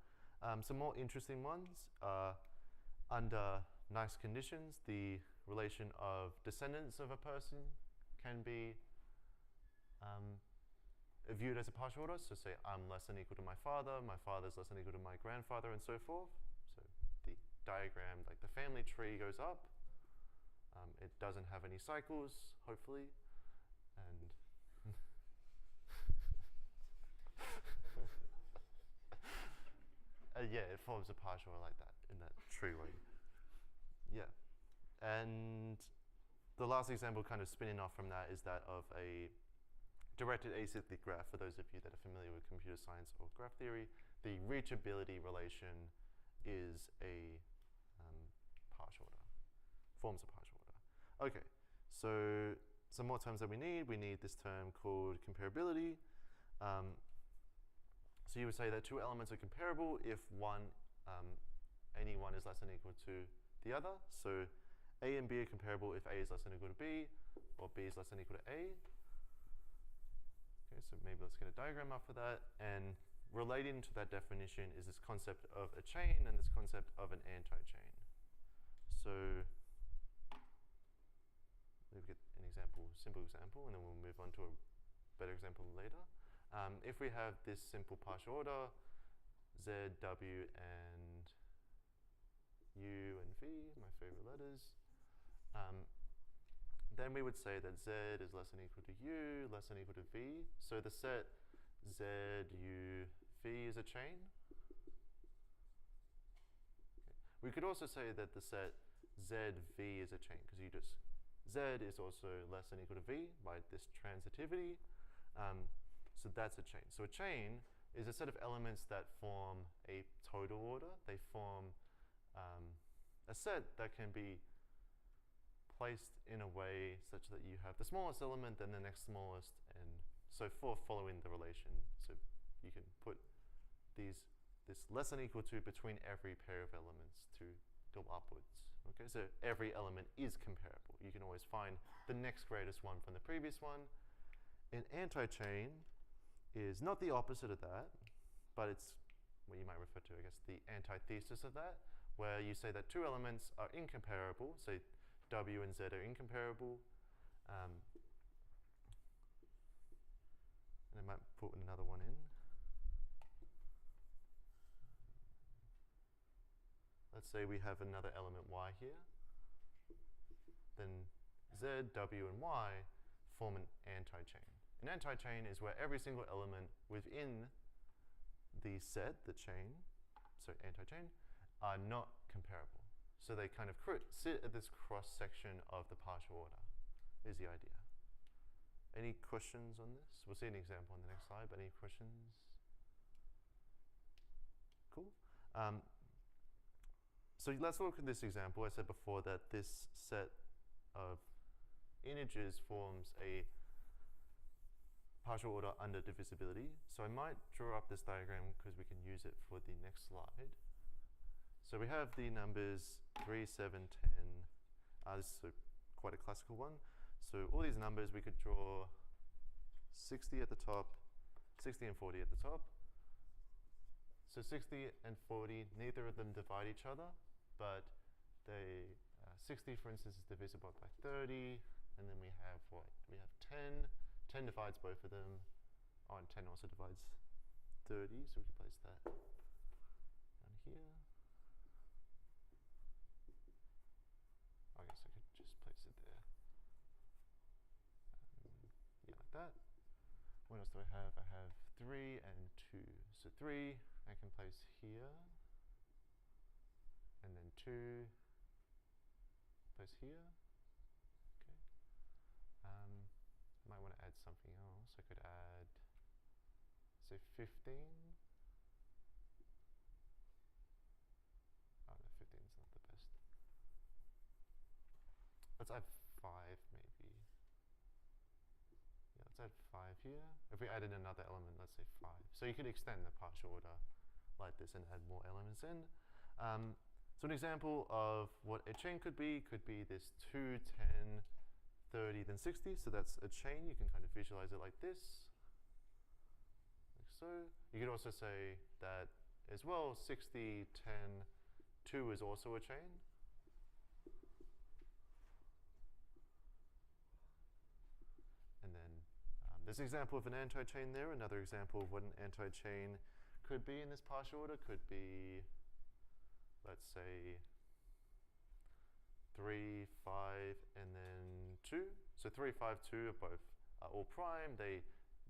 Some more interesting ones are under nice conditions, the relation of descendants of a person can be viewed as a partial order. So say I'm less than or equal to my father is less than or equal to my grandfather, and so forth. So the diagram, like the family tree goes up. It doesn't have any cycles, hopefully. And yeah, it forms a partial order like that in that tree way. Yeah. And the last example kind of spinning off from that is that of a directed acyclic graph. For those of you that are familiar with computer science or graph theory, the reachability relation is a partial order, forms a partial order. Okay, so some more terms that we need this term called comparability. So you would say that 2 elements are comparable if any one is less than or equal to the other. So A and B are comparable if A is less than or equal to B, or B is less than or equal to A. Okay, so maybe let's get a diagram up for that. And relating to that definition is this concept of a chain and this concept of an anti-chain. So maybe get an example, simple example, and then we'll move on to a better example later. If we have this simple partial order, Z, W, and U and V, my favorite letters, then we would say that Z is less than or equal to U, less than or equal to V. So the set Z, U, V is a chain. Okay. We could also say that the set Z, V is a chain, because you just, Z is also less than or equal to V by this transitivity. So that's a chain. So a chain is a set of elements that form a total order. They form a set that can be placed in a way such that you have the smallest element, then the next smallest, and so forth, following the relation. So you can put this less than or equal to between every pair of elements to go upwards. Okay, so every element is comparable. You can always find the next greatest one from the previous one. An anti-chain is not the opposite of that, but it's what you might refer to, I guess, the antithesis of that, where you say that 2 elements are incomparable, so W and Z are incomparable. And I might put another one in. Let's say we have another element Y here. Then Z, W, and Y form an anti-chain. An anti-chain is where every single element within the set, the chain, so anti-chain, are not comparable. So they kind of sit at this cross-section of the partial order, is the idea. Any questions on this? We'll see an example on the next slide, but any questions? Cool. So let's look at this example. I said before that this set of integers forms a partial order under divisibility. So I might draw up this diagram because we can use it for the next slide. So we have the numbers 3, 7, 10. This is quite a classical one. So all these numbers, we could draw 60 at the top, 60 and 40 at the top. So 60 and 40, neither of them divide each other, but they 60, for instance, is divisible by 30, and then we have what? We have 10. 10 divides both of them. Oh, and 10 also divides 30, so we can place that down here. I guess I could just place it there. Yeah, like that. What else do I have? I have 3 and 2. So 3 I can place here, and then 2 place here. Okay. I might want to add something else. I could add, say, 15. Oh no, 15 is not the best. Let's add 5 maybe. Yeah, let's add 5 here. If we added another element, let's say 5. So you could extend the partial order like this and add more elements in. So an example of what a chain could be this 2, 10, 30, then 60. So that's a chain. You can kind of visualize it like this. Like so. You could also say that as well, 60, 10, 2 is also a chain. And then there's an example of an anti-chain there. Another example of what an anti-chain could be in this partial order could be, let's say, 3, 5, and then 2. So 3, 5, 2 are both all prime.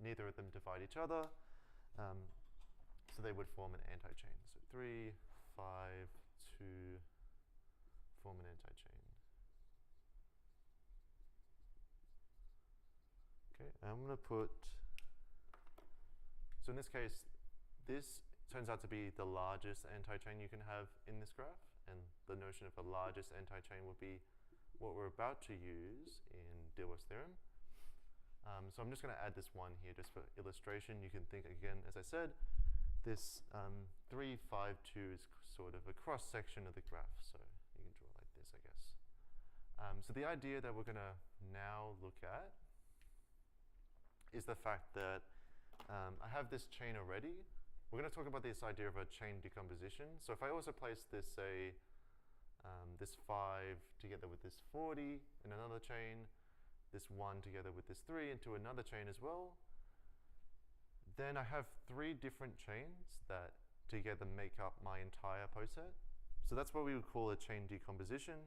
Neither of them divide each other. So they would form an anti-chain. So 3, 5, 2 form an anti-chain. Okay, I'm going to put, so in this case, this turns out to be the largest anti-chain you can have in this graph, and the notion of the largest anti-chain would be what we're about to use in Dilworth's theorem. So I'm just going to add this one here just for illustration. You can think again, as I said, this 3, 5, 2 is sort of a cross-section of the graph, so you can draw like this, I guess. So the idea that we're going to now look at is the fact that I have this chain already. We're going to talk about this idea of a chain decomposition. So if I also place this, say, this 5 together with this 40 in another chain, this 1 together with this 3 into another chain as well, then I have 3 different chains that together make up my entire poset. So that's what we would call a chain decomposition.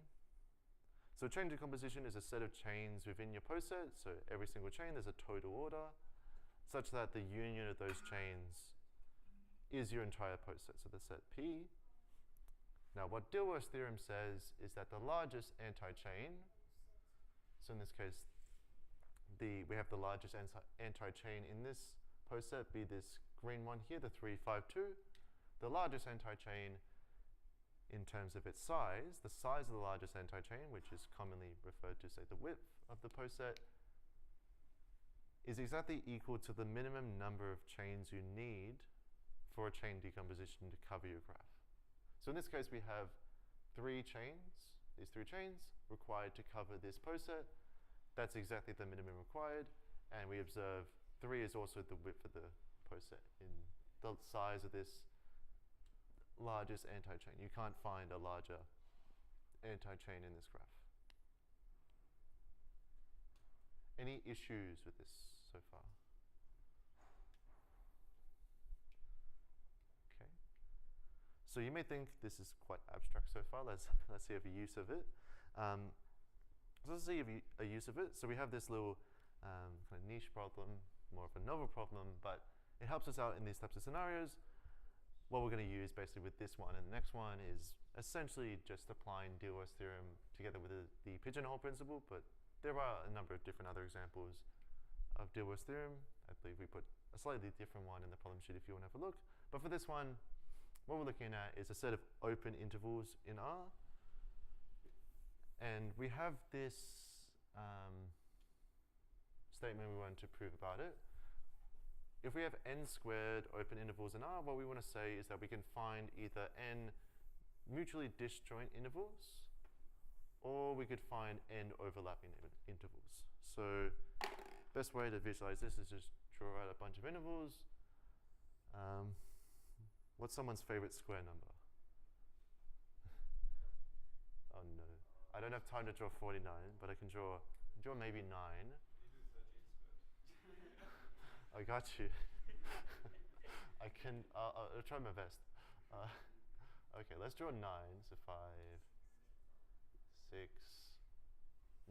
So chain decomposition is a set of chains within your poset. So every single chain, there's a total order, such that the union of those chains is your entire poset. So the set P. Now what Dilworth's theorem says is that the largest anti-chain, so in this case, we have the largest anti-chain in this poset be this green one here, the 3, 5, 2. The largest anti-chain in terms of its size, the size of the largest anti-chain, which is commonly referred to, say, the width of the poset, is exactly equal to the minimum number of chains you need for a chain decomposition to cover your graph. So in this case, we have 3 chains, these 3 chains required to cover this poset. That's exactly the minimum required, and we observe 3 is also the width of the poset in the size of this largest anti-chain. You can't find a larger anti-chain in this graph. Any issues with this so far? Okay. So you may think this is quite abstract so far. Let's see a use of it. So let's see a use of it. So we have this little kind of niche problem, more of a novel problem, but it helps us out in these types of scenarios. What we're going to use basically with this one and the next one is essentially just applying Dilworth's theorem together with the pigeonhole principle, but there are a number of different other examples of Dilworth's theorem. I believe we put a slightly different one in the problem sheet if you want to have a look. But for this one, what we're looking at is a set of open intervals in R. And we have this statement we want to prove about it. If we have n squared open intervals in R, what we want to say is that we can find either n mutually disjoint intervals, or we could find n overlapping intervals. So best way to visualize this is just draw out a bunch of intervals. What's someone's favorite square number? Oh no. I don't have time to draw 49, but I can draw maybe 9. You do 13 squared. I got you. I can, I'll try my best. Okay, let's draw 9. So 5, 6,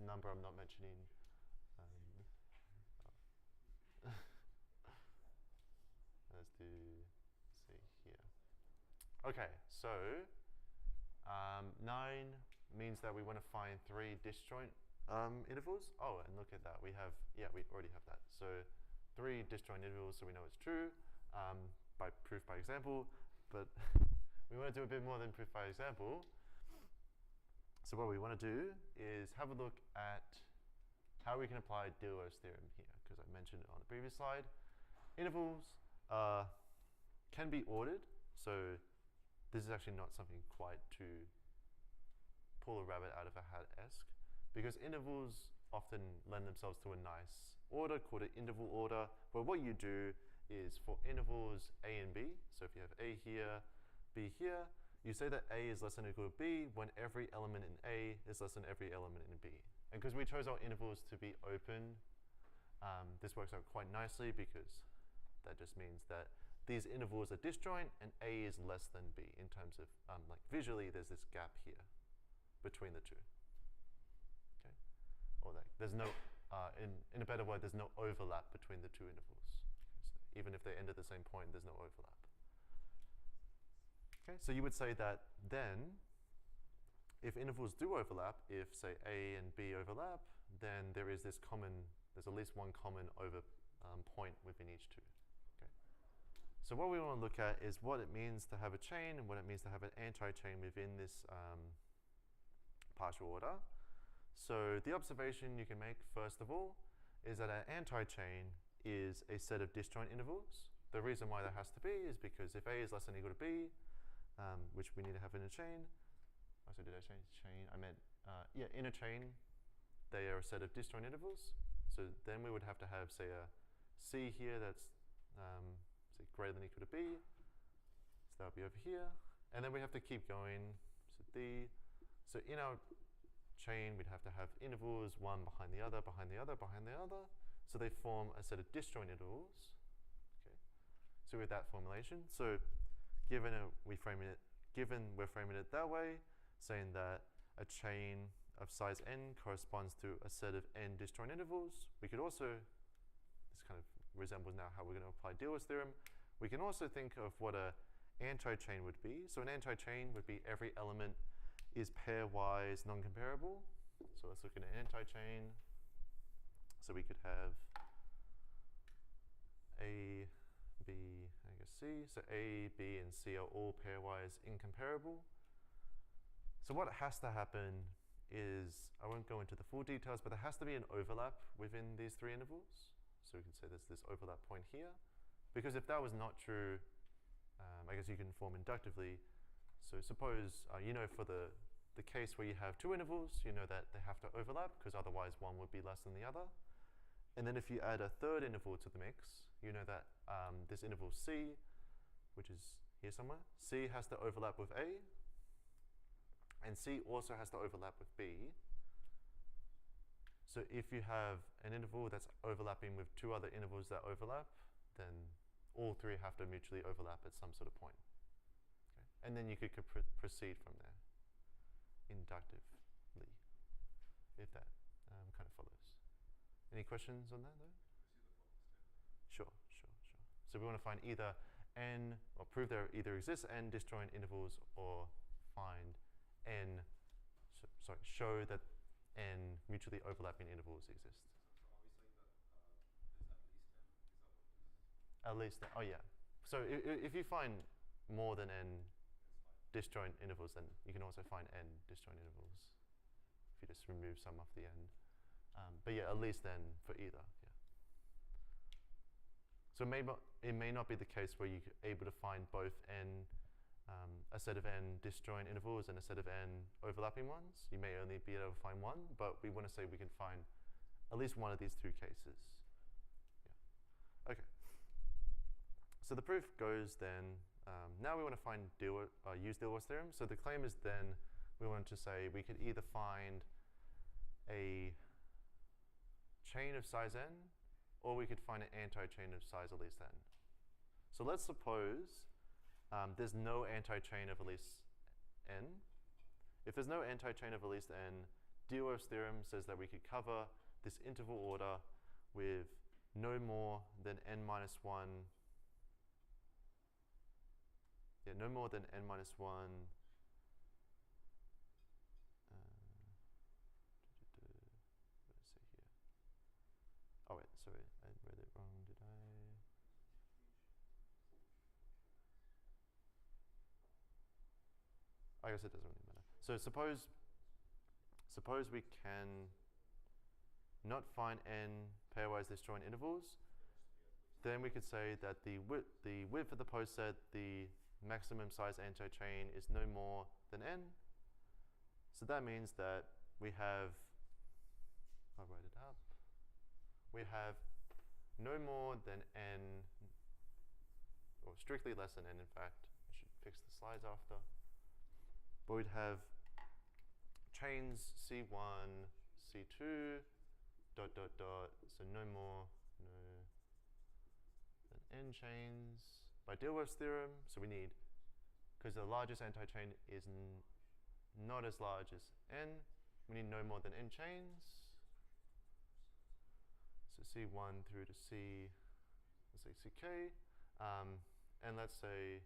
number I'm not mentioning. Let's see here. Okay, so 9 means that we want to find 3 disjoint intervals. Oh, and look at that. We already have that. So 3 disjoint intervals, so we know it's true by proof by example. But we want to do a bit more than proof by example. So what we want to do is have a look at how we can apply Dilworth's theorem here, because I mentioned it on the previous slide. Intervals can be ordered, so this is actually not something quite too pull a rabbit out of a hat-esque, because intervals often lend themselves to a nice order called an interval order, where what you do is for intervals A and B, so if you have A here, B here, you say that A is less than or equal to B when every element in A is less than every element in B. And because we chose our intervals to be open, this works out quite nicely, because that just means that these intervals are disjoint and A is less than B in terms of, like visually, there's this gap here between the two. Okay? Or like, there's no, in a better word, there's no overlap between the two intervals. So even if they end at the same point, there's no overlap. Okay, so you would say that then, if intervals do overlap, if say A and B overlap, then there is this common, there's at least one common point within each two. Okay. So what we want to look at is what it means to have a chain and what it means to have an anti-chain within this partial order. So the observation you can make first of all is that an anti-chain is a set of disjoint intervals. The reason why that has to be is because if A is less than or equal to B, which we need to have in a chain. Oh, so did I change chain? I meant, in a chain, they are a set of disjoint intervals. So then we would have to have, say, a C here that's say greater than or equal to B. So that would be over here. And then we have to keep going. So D. So in our chain, we'd have to have intervals one behind the other, behind the other, behind the other. So they form a set of disjoint intervals. Okay. So with that formulation, so given we're framing it that way, saying that a chain of size n corresponds to a set of n disjoint intervals, we could also, this kind of resembles now how we're going to apply Dilworth's theorem, we can also think of what a anti-chain would be. So an anti-chain would be every element is pairwise non-comparable. So let's look at an anti-chain. So we could have A, B, I guess C. So A, B, and C are all pairwise incomparable. So what has to happen is, I won't go into the full details, but there has to be an overlap within these 3 intervals. So we can say there's this overlap point here. Because if that was not true, I guess you can form inductively. So suppose, for the case where you have 2 intervals, you know that they have to overlap, because otherwise one would be less than the other. And then if you add a 3rd interval to the mix, you know that this interval C, which is here somewhere, C has to overlap with A, and C also has to overlap with B. So if you have an interval that's overlapping with 2 other intervals that overlap, then all 3 have to mutually overlap at some sort of point. Okay? And then you could proceed from there inductively, if that kind of follows. Any questions on that though? Sure. So we want to find either n, or prove there either exists n disjoint intervals, or find n, show that n mutually overlapping intervals exist. So are we saying that there's at least n? Is that what it is? At least, oh yeah. So if you find more than n disjoint intervals, then you can also find n disjoint intervals if you just remove some of the n. But yeah, at least then for either. Yeah. So it may not be the case where you're able to find both n, a set of n disjoint intervals and a set of n overlapping ones. You may only be able to find one, but we want to say we can find at least one of these 2 cases. Yeah. Okay. So the proof goes then, now we want to find use Dilworth's theorem. So the claim is then, we wanted to say we could either find a chain of size n, or we could find an anti-chain of size at least n. So let's suppose there's no anti-chain of at least n. If there's no anti-chain of at least n, Dilworth's theorem says that we could cover this interval order with no more than n minus 1. Yeah, no more than n minus 1. What did I say here? Oh wait, sorry, I read it wrong. Did I? I guess it doesn't really matter. So suppose we can not find n pairwise disjoint intervals, then we could say that the width of the post set, the maximum size anti-chain, is no more than n. So that means that we have, I'll write it up, we have no more than n, or strictly less than n in fact. I should fix the slides after. But we'd have chains C1, C2, dot, dot, dot, so no more, no, than n chains by Dilworth's theorem. So we need, because the largest anti-chain is not as large as n, we need no more than n chains. So C1 through to C, let's say CK, and let's say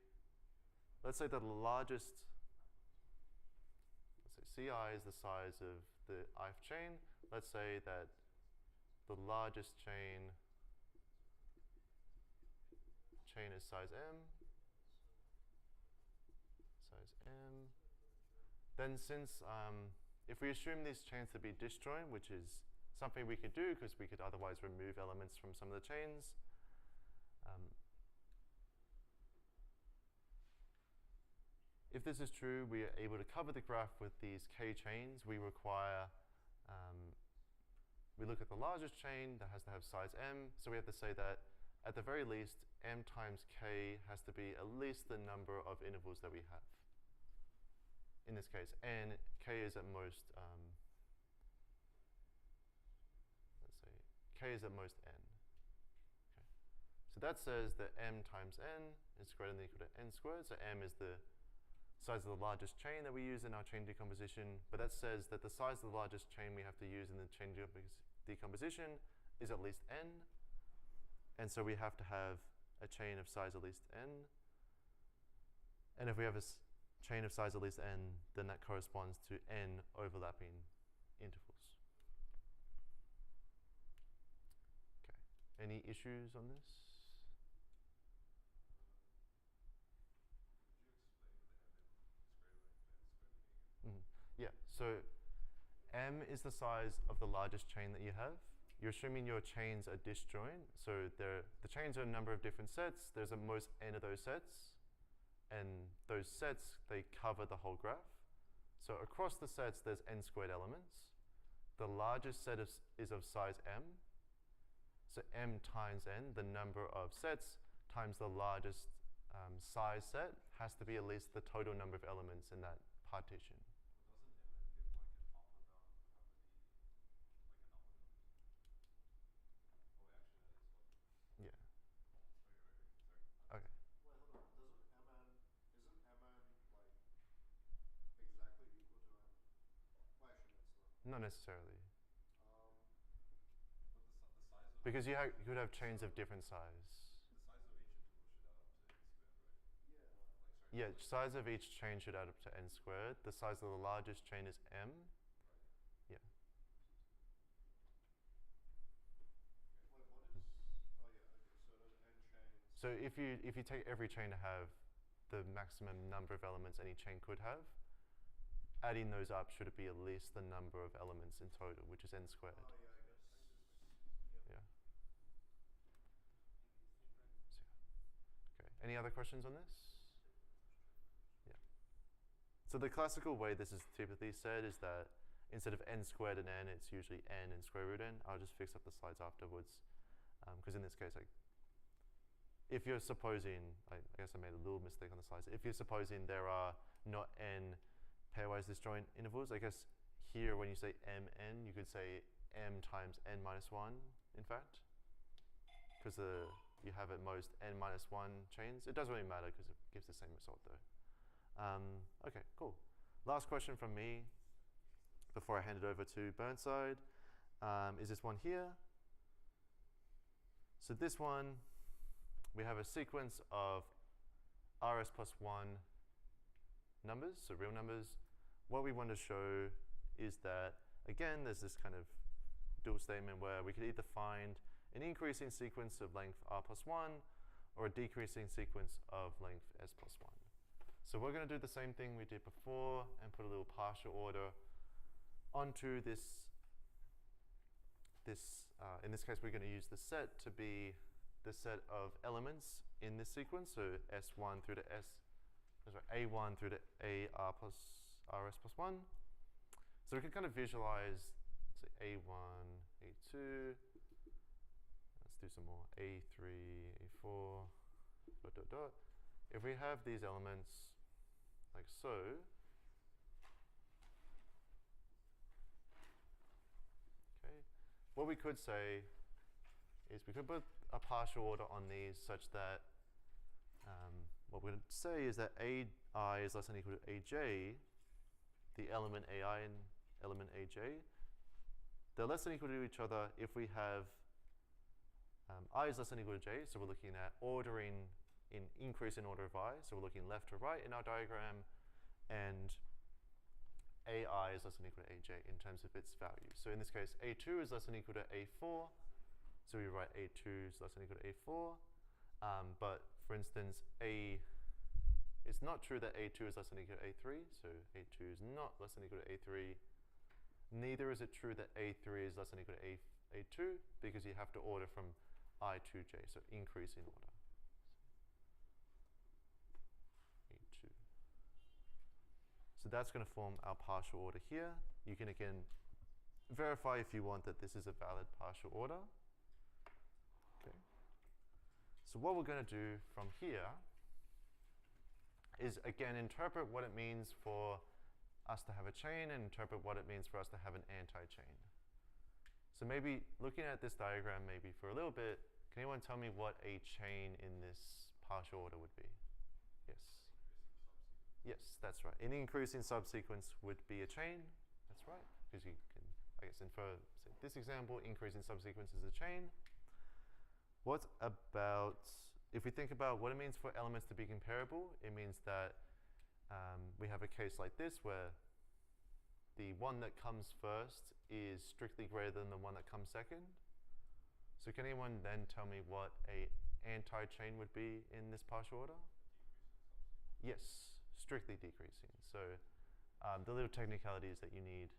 that the largest, let's say CI is the size of the ith chain. Let's say that the largest chain is size m, then since if we assume these chains to be disjoint, which is something we could do because we could otherwise remove elements from some of the chains, if this is true, we are able to cover the graph with these k chains. We require, we look at the largest chain that has to have size m, so we have to say that at the very least, m times k has to be at least the number of intervals that we have. In this case, and k is at most, let's say, k is at most n. Okay. So that says that m times n is greater than or equal to n squared. So m is the size of the largest chain that we use in our chain decomposition. But that says that the size of the largest chain we have to use in the chain decomposition is at least n. And so we have to have a chain of size at least n. And if we have a chain of size at least n, then that corresponds to n overlapping intervals. Okay. Any issues on this? Yeah, so m is the size of the largest chain that you have. You're assuming your chains are disjoint, so the chains are a number of different sets. There's at most n of those sets, and those sets, they cover the whole graph. So across the sets, there's n squared elements. The largest set is of size m. So m times n, the number of sets, times the largest size set, has to be at least the total number of elements in that partition. Not necessarily. Because you could have chains of different size. The size of each interval should add up to n squared. Yeah, size of each chain should add up to n squared. The size of the largest chain is m. Yeah. Wait, what is? Oh yeah, okay. So there's n chains. So if you take every chain to have the maximum number of elements any chain could have, adding those up should be at least the number of elements in total, which is n squared. Oh yeah, I guess. Yeah. Okay. Any other questions on this? Yeah. So the classical way this is typically said is that instead of n squared and n, it's usually n and square root n. I'll just fix up the slides afterwards, because in this case, if you're supposing, I guess I made a little mistake on the slides. If you're supposing there are not n pairwise disjoint intervals. I guess here when you say mn, you could say m times n minus 1, in fact, because you have at most n minus 1 chains. It doesn't really matter because it gives the same result though. Okay, cool. Last question from me before I hand it over to Burnside is this one here. So this one, we have a sequence of rs plus 1 numbers, so real numbers. What we want to show is that, again, there's this kind of dual statement where we could either find an increasing sequence of length r plus 1 or a decreasing sequence of length s plus 1. So we're going to do the same thing we did before and put a little partial order onto this. In this case, we're going to use the set to be the set of elements in this sequence, so S1 through to A1 through to AR plus RS plus 1. So we can kind of visualize, say, A1, A2, let's do some more, A3, A4, dot, dot, dot. If we have these elements like so, okay, what we could say is we could put a partial order on these such that what we're going to say is that AI is less than or equal to AJ, the element AI and element AJ. They're less than or equal to each other if we have I is less than or equal to J, so we're looking at ordering in increase in order of I, so we're looking left to right in our diagram, and AI is less than or equal to AJ in terms of its value. So in this case, A2 is less than or equal to A4, so we write A2 is less than or equal to A4, but for instance, it's not true that A2 is less than or equal to A3, so A2 is not less than or equal to A3. Neither is it true that A3 is less than or equal to A2, because you have to order from I to J, so increase in order. A2. So that's going to form our partial order here. You can again verify if you want that this is a valid partial order. Okay. So what we're going to do from here is again interpret what it means for us to have a chain and interpret what it means for us to have an anti-chain. So maybe looking at this diagram maybe for a little bit, can anyone tell me what a chain in this partial order would be? Yes. Yes, that's right. An increasing subsequence would be a chain. That's right, because you can, I guess, infer, say, this example, increasing subsequence is a chain. What about, if we think about what it means for elements to be comparable, it means that we have a case like this where the one that comes first is strictly greater than the one that comes second. So can anyone then tell me what a anti-chain would be in this partial order? Yes, strictly decreasing. So the little technicalities that you need.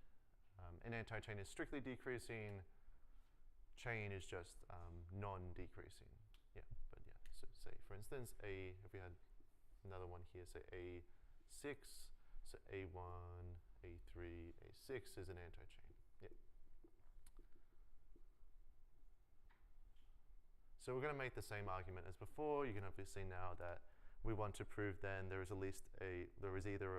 An anti-chain is strictly decreasing. Chain is just non-decreasing. Yeah, but yeah. So say, for instance, if we had another one here, say A6, so A1, A3, A6 is an anti-chain. Yeah. So we're going to make the same argument as before. You can obviously now that we want to prove then there is at least there is either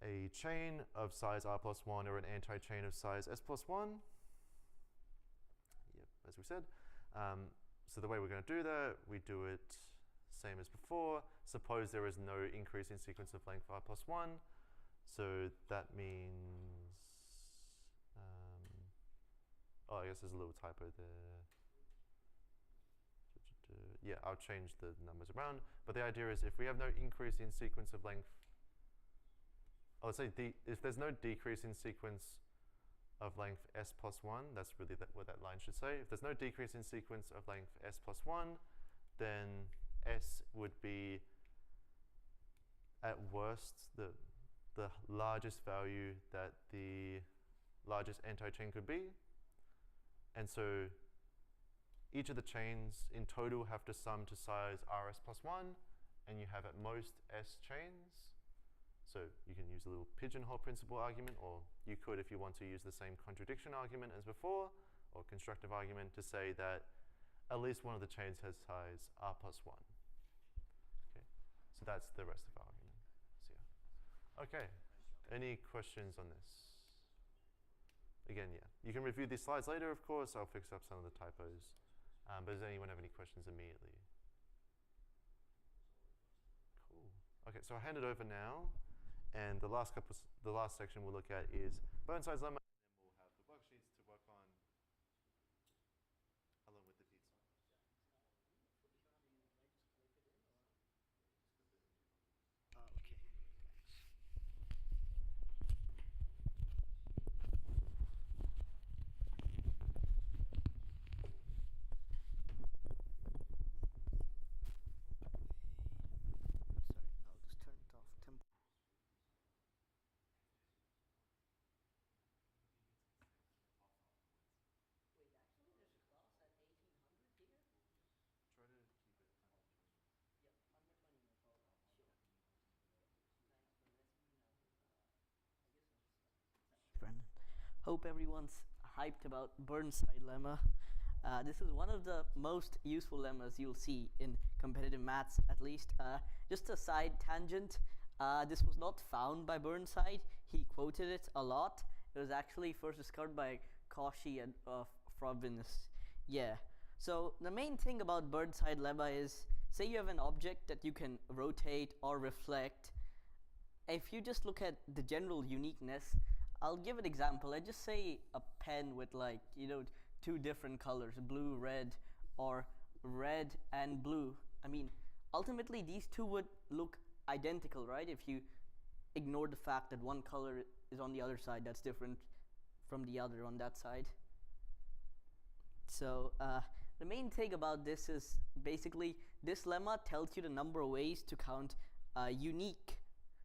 a chain of size r plus 1 or an anti-chain of size s plus 1. Yep, as we said. So the way we're going to do that, we do it same as before. Suppose there is no increasing sequence of length r plus 1. So that means, oh, I guess there's a little typo there. Yeah, I'll change the numbers around. But the idea is if we have no increasing sequence of length, let's say if there's no decreasing sequence of length s plus 1, that's really what that line should say. If there's no decreasing sequence of length s plus 1, then s would be at worst the largest value that the largest anti-chain could be. And so each of the chains in total have to sum to size rs plus 1, and you have at most s chains. So you can use a little pigeonhole principle argument, or you could, if you want to, use the same contradiction argument as before, or constructive argument to say that at least one of the chains has size r plus 1. Okay, so that's the rest of our argument. So yeah. Okay. Any questions on this? Again, yeah. You can review these slides later, of course. I'll fix up some of the typos. But does anyone have any questions immediately? Cool. Okay, so I'll hand it over now. And the last section we'll look at is Burnside's lemma, and then we'll have the worksheets to work on along with the pizza. Okay. Sorry, I'll just turn it off. Wait, actually, there's a class at 1800 here? Try to keep it under 20 minutes. Yep, under 20 minutes. Sure. Thanks for listening. I guess I'll Brendan. Hope everyone's hyped about Burnside lemma. This is one of the most useful lemmas you'll see in competitive maths, at least. Just a side tangent. This was not found by Burnside. He quoted it a lot. It was actually first discovered by Cauchy and Frobenius. Yeah. So the main thing about Burnside lemma is, say you have an object that you can rotate or reflect. If you just look at the general uniqueness, I'll give an example. Let's just say a pen with, like, two different colors, blue, red, or red and blue. I mean, ultimately these two would look identical, right? If you ignore the fact that one color is on the other side that's different from the other on that side. So the main thing about this is basically this lemma tells you the number of ways to count unique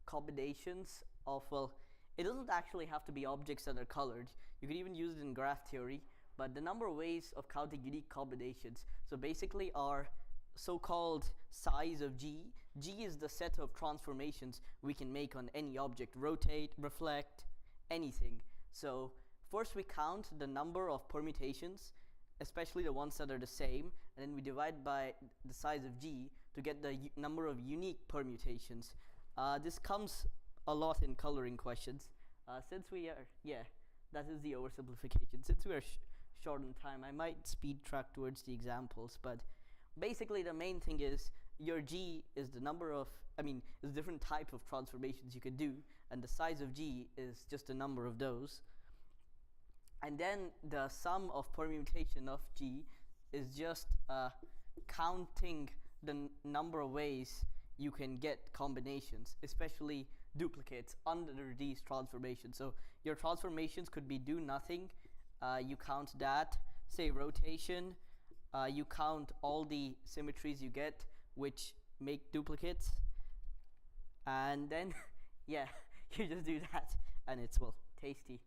combinations of, well, it doesn't actually have to be objects that are colored. You could even use it in graph theory, but the number of ways of counting unique combinations. So basically our so-called size of G. G is the set of transformations we can make on any object, rotate, reflect, anything. So first we count the number of permutations, especially the ones that are the same, and then we divide by the size of G to get the number of unique permutations. This comes a lot in coloring questions. Since we are, that is the oversimplification. Since we are short on time, I might speed track towards the examples, but basically the main thing is your G is the number of, is a different type of transformations you could do, and the size of G is just the number of those. And then the sum of permutation of G is just counting the number of ways you can get combinations, especially duplicates under these transformations. So your transformations could be do nothing, you count that, say rotation, you count all the symmetries you get which make duplicates, and then you just do that, and it's, well, tasty.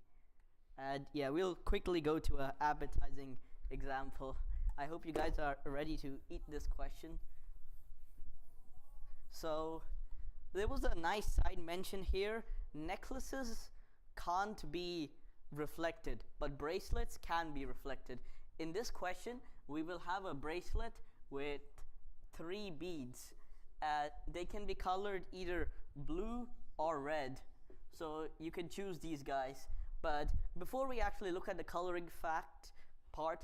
And we'll quickly go to an appetizing example. I hope you guys are ready to eat this question. So there was a nice side mention here. Necklaces can't be reflected, but bracelets can be reflected. In this question, we will have a bracelet with 3 beads. They can be colored either blue or red. So you can choose these guys. But before we actually look at the coloring fact part,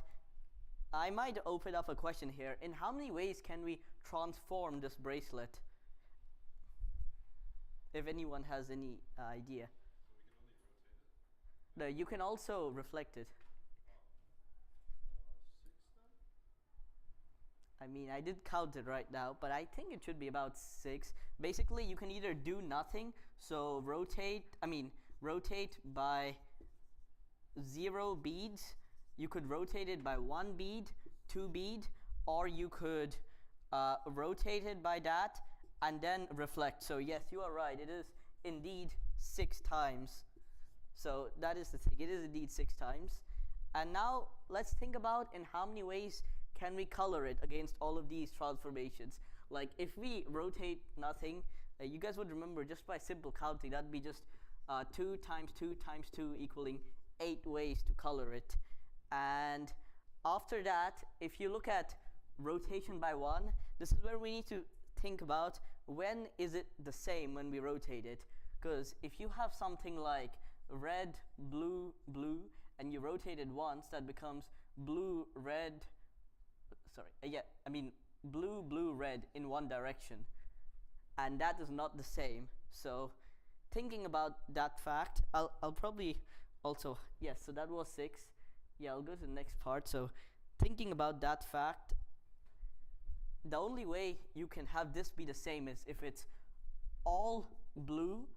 I might open up a question here. In how many ways can we transform this bracelet? If anyone has any idea. So we can only rotate it? No, you can also reflect it. 6 then? I did count it right now, but I think it should be about 6. Basically, you can either do nothing, so rotate by 0 beads. You could rotate it by 1 bead, 2 bead, or you could rotate it by that and then reflect. So yes, you are right. It is indeed 6 times. So that is the thing. It is indeed 6 times. And now let's think about in how many ways can we color it against all of these transformations. Like if we rotate nothing, you guys would remember just by simple counting, that'd be just 2 times 2 times 2 equaling 8 ways to color it. And after that, if you look at rotation by 1, this is where we need to think about when is it the same when we rotate it. Because if you have something like red, blue, blue, and you rotate it once, that becomes blue, red, blue, blue, red in one direction. And that is not the same. So thinking about that fact, I'll probably also, yes, so that was 6. Yeah, I'll go to the next part. So thinking about that fact, the only way you can have this be the same is if it's all blue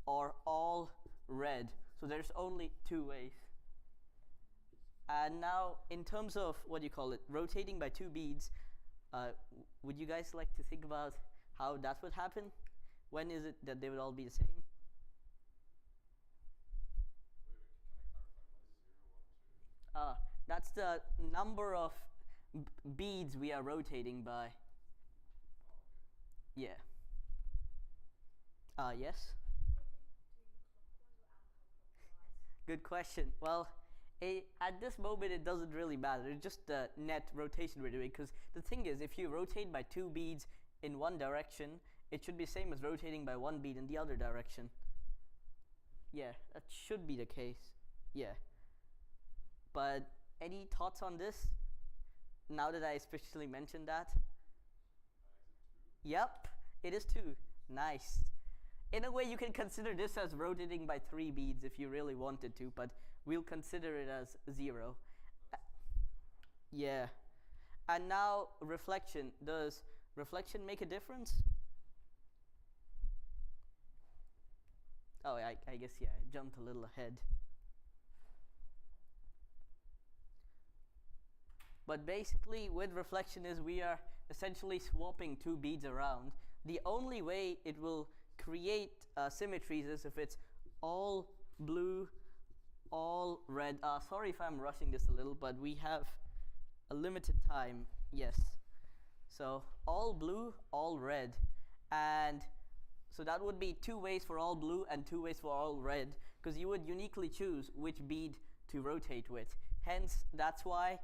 or all red. So there's only 2 ways. And now in terms of, rotating by 2 beads, would you guys like to think about how that would happen? When is it that they would all be the same? That's the number of beads we are rotating by. Yeah. Yes? Good question. Well, at this moment it doesn't really matter. It's just the net rotation we're doing, because the thing is, if you rotate by 2 beads in one direction, it should be same as rotating by 1 bead in the other direction. Yeah, that should be the case. Yeah. But any thoughts on this? Now that I especially mentioned that? Yep, it is 2. Nice. In a way, you can consider this as rotating by 3 beads if you really wanted to, but we'll consider it as 0. Yeah. And now reflection. Does reflection make a difference? Oh, I guess, yeah, I jumped a little ahead. But basically, with reflection is we are essentially swapping 2 beads around. The only way it will create symmetries is if it's all blue, all red. Sorry if I'm rushing this a little, but we have a limited time. Yes. So all blue, all red. And so that would be 2 ways for all blue and 2 ways for all red, because you would uniquely choose which bead to rotate with. Hence, that's why,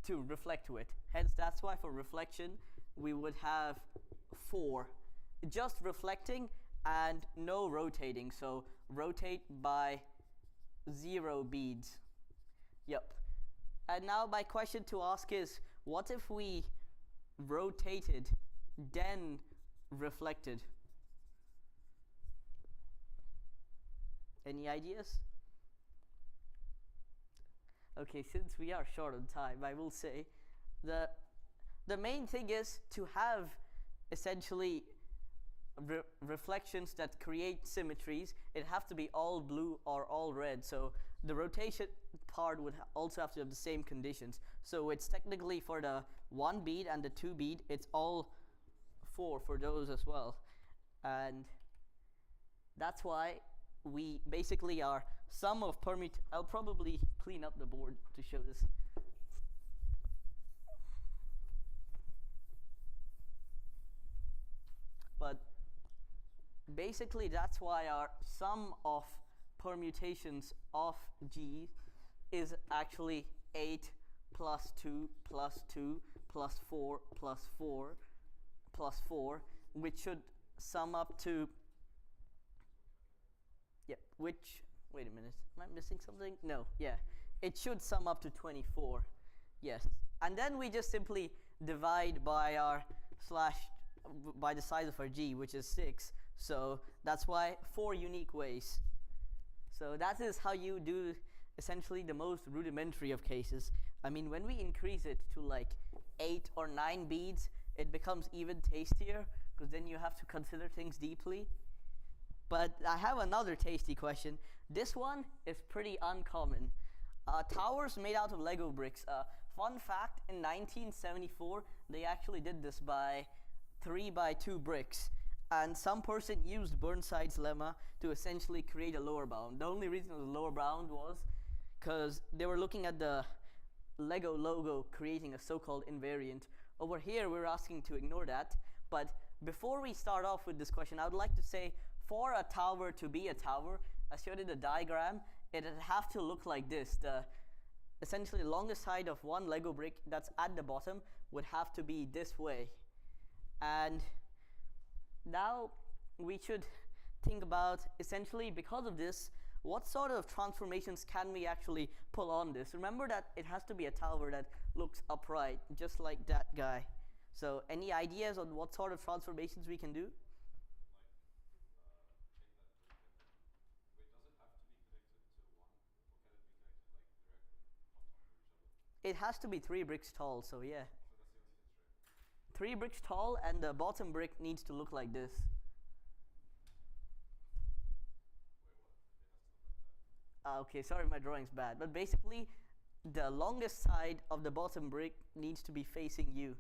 to reflect with. Hence, that's why for reflection, we would have 4. Just reflecting and no rotating. So rotate by 0 beads. Yep. And now my question to ask is, what if we rotated, then reflected? Any ideas? Okay, since we are short on time, I will say the main thing is to have essentially reflections that create symmetries. It have to be all blue or all red. So the rotation part would also have to have the same conditions. So it's technically for the 1 bead and the 2 bead, it's all 4 for those as well. And that's why we basically are sum of I'll probably clean up the board to show this. But basically that's why our sum of permutations of G is actually 8 plus 2 plus 2 plus 4 plus 4 plus 4, which should sum up to, wait a minute, am I missing something? No, yeah, it should sum up to 24, yes. And then we just simply divide by our by the size of our G, which is 6. So that's why 4 unique ways. So that is how you do essentially the most rudimentary of cases. When we increase it to like 8 or 9 beads, it becomes even tastier, because then you have to consider things deeply. But I have another tasty question. This one is pretty uncommon. Towers made out of Lego bricks. Fun fact, in 1974, they actually did this by 3x2 bricks. And some person used Burnside's lemma to essentially create a lower bound. The only reason it was a lower bound was because they were looking at the Lego logo creating a so-called invariant. Over here, we're asking to ignore that. But before we start off with this question, I would like to say, for a tower to be a tower, as shown in the diagram, it would have to look like this. The essentially longest side of one Lego brick that's at the bottom would have to be this way. And now we should think about essentially because of this, what sort of transformations can we actually pull on this? Remember that it has to be a tower that looks upright, just like that guy. So any ideas on what sort of transformations we can do? It has to be 3 bricks tall, so yeah. 3 bricks tall, and the bottom brick needs to look like this. Okay, sorry, my drawing's bad. But basically, the longest side of the bottom brick needs to be facing you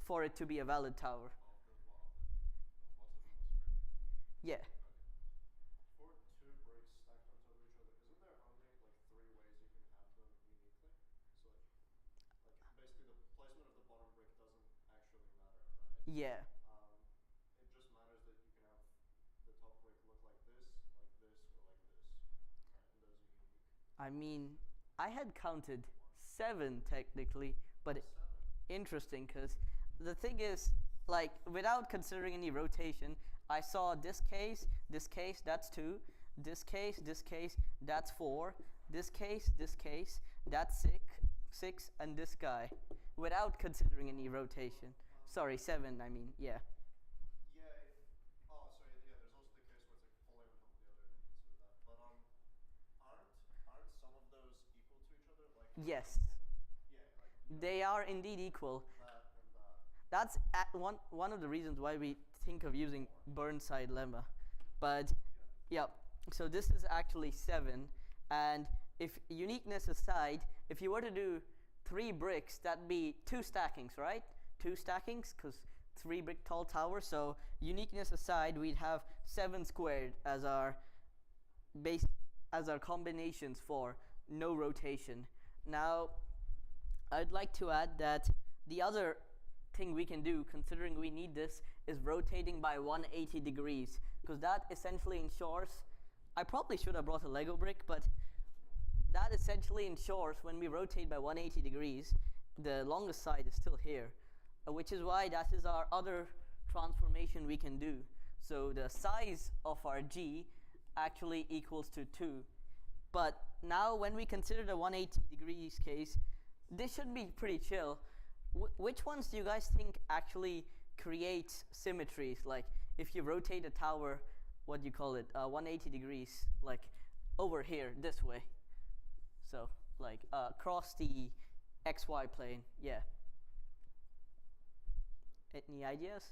for it to be a valid tower. Yeah. For 2 bricks stacked on top of each other, isn't there only like 3 ways you can have them uniquely? So like basically the placement of the bottom brick doesn't actually matter, right? Yeah. It just matters that you can have the top brick look like this, or like this, right? And those are unique. I mean, I had counted 7 technically, but interesting because the thing is, like, without considering any rotation, I saw this case, that's 2, this case, that's 4, this case, that's 6, and this guy, without considering any rotation. Sorry, 7, I mean, yeah. Yeah. Oh, sorry. Yeah. There's also the case where it's like falling on top of the other, and you consider that. But aren't some of those equal to each other? Like. Yes. Yeah. Like. They are indeed equal. That and that. That's one of the reasons why we think of using Burnside lemma. But yeah, so this is actually 7, and if uniqueness aside, if you were to do 3 bricks, that'd be 2 stackings, right? 2 stackings, because 3 brick tall tower. So uniqueness aside, we'd have 7 squared as our combinations for no rotation. Now, I'd like to add that the other thing we can do, considering we need this, is rotating by 180 degrees, because that essentially ensures, I probably should have brought a Lego brick, but that essentially ensures when we rotate by 180 degrees, the longest side is still here, which is why that is our other transformation we can do. So the size of our G actually equals to 2. But now when we consider the 180 degrees case, this should be pretty chill. Which ones do you guys think actually create symmetries? Like if you rotate a tower, what do you call it, 180 degrees, like over here, this way. So like across the XY plane, yeah. Any ideas?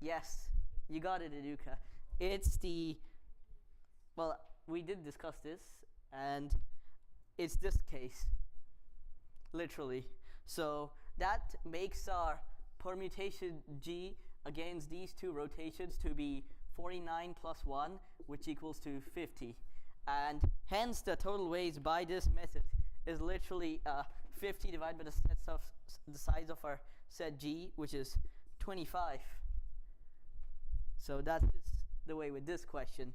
Yes, you got it, Eduka. It's the, well, we did discuss this, and it's this case, literally. So that makes our permutation G against these 2 rotations to be 49 plus 1, which equals to 50. And hence the total ways by this method is literally 50 divided by the size of our set G, which is 25. So that is the way with this question.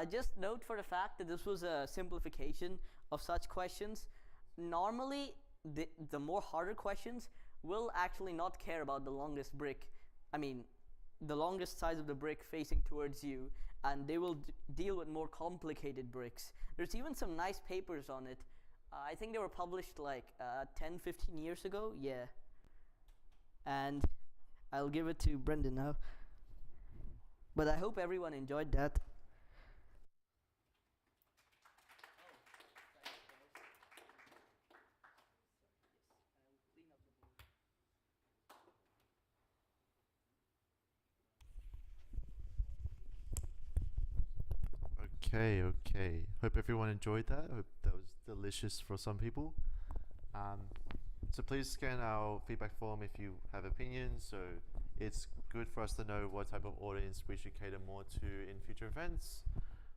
Just note for the fact that this was a simplification of such questions. Normally, the more harder questions will actually not care about the longest brick. I mean, the longest size of the brick facing towards you, and they will deal with more complicated bricks. There's even some nice papers on it. I think they were published like 10, 15 years ago, yeah. And I'll give it to Brendan now. But I hope everyone enjoyed that. Okay. Hope everyone enjoyed that. Hope that was delicious for some people. So please scan our feedback form if you have opinions. So it's good for us to know what type of audience we should cater more to in future events.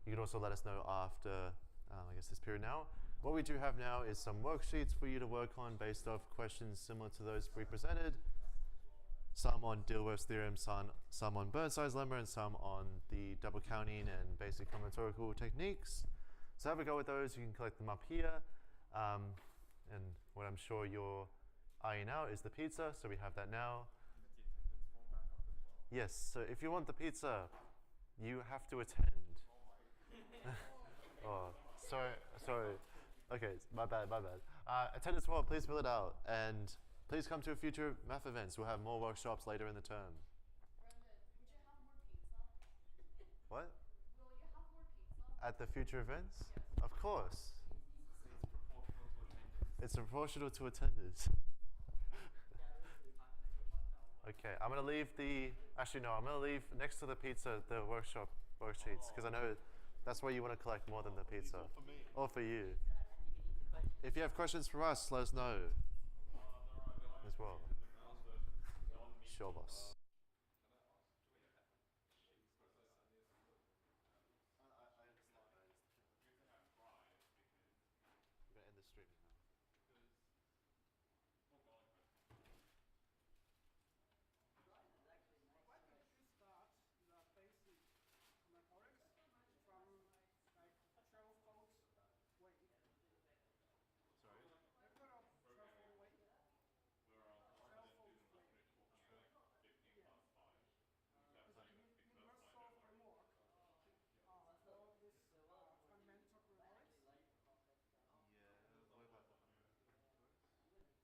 You can also let us know after, I guess, this period now. What we do have now is some worksheets for you to work on based off questions similar to those we presented. Some on Dilworth's theorem, some on Burnside's lemma, and some on the double counting and basic combinatorical techniques. So have a go with those. You can collect them up here. And what I'm sure you're eyeing out is the pizza, so we have that now. Yes, so if you want the pizza, you have to attend. Oh, sorry. Okay, my bad. Attend as well, please fill it out. And please come to future math events. We'll have more workshops later in the term. Brendan, would you have more pizza? What? Will you have more pizza? At the future events? Of course. It's proportional to attendance. Okay, I'm going to leave I'm going to leave next to the pizza the workshop worksheets, because I know that's where you want to collect more than the pizza. Or for you. If you have questions for us, let us know as well. Sure, boss.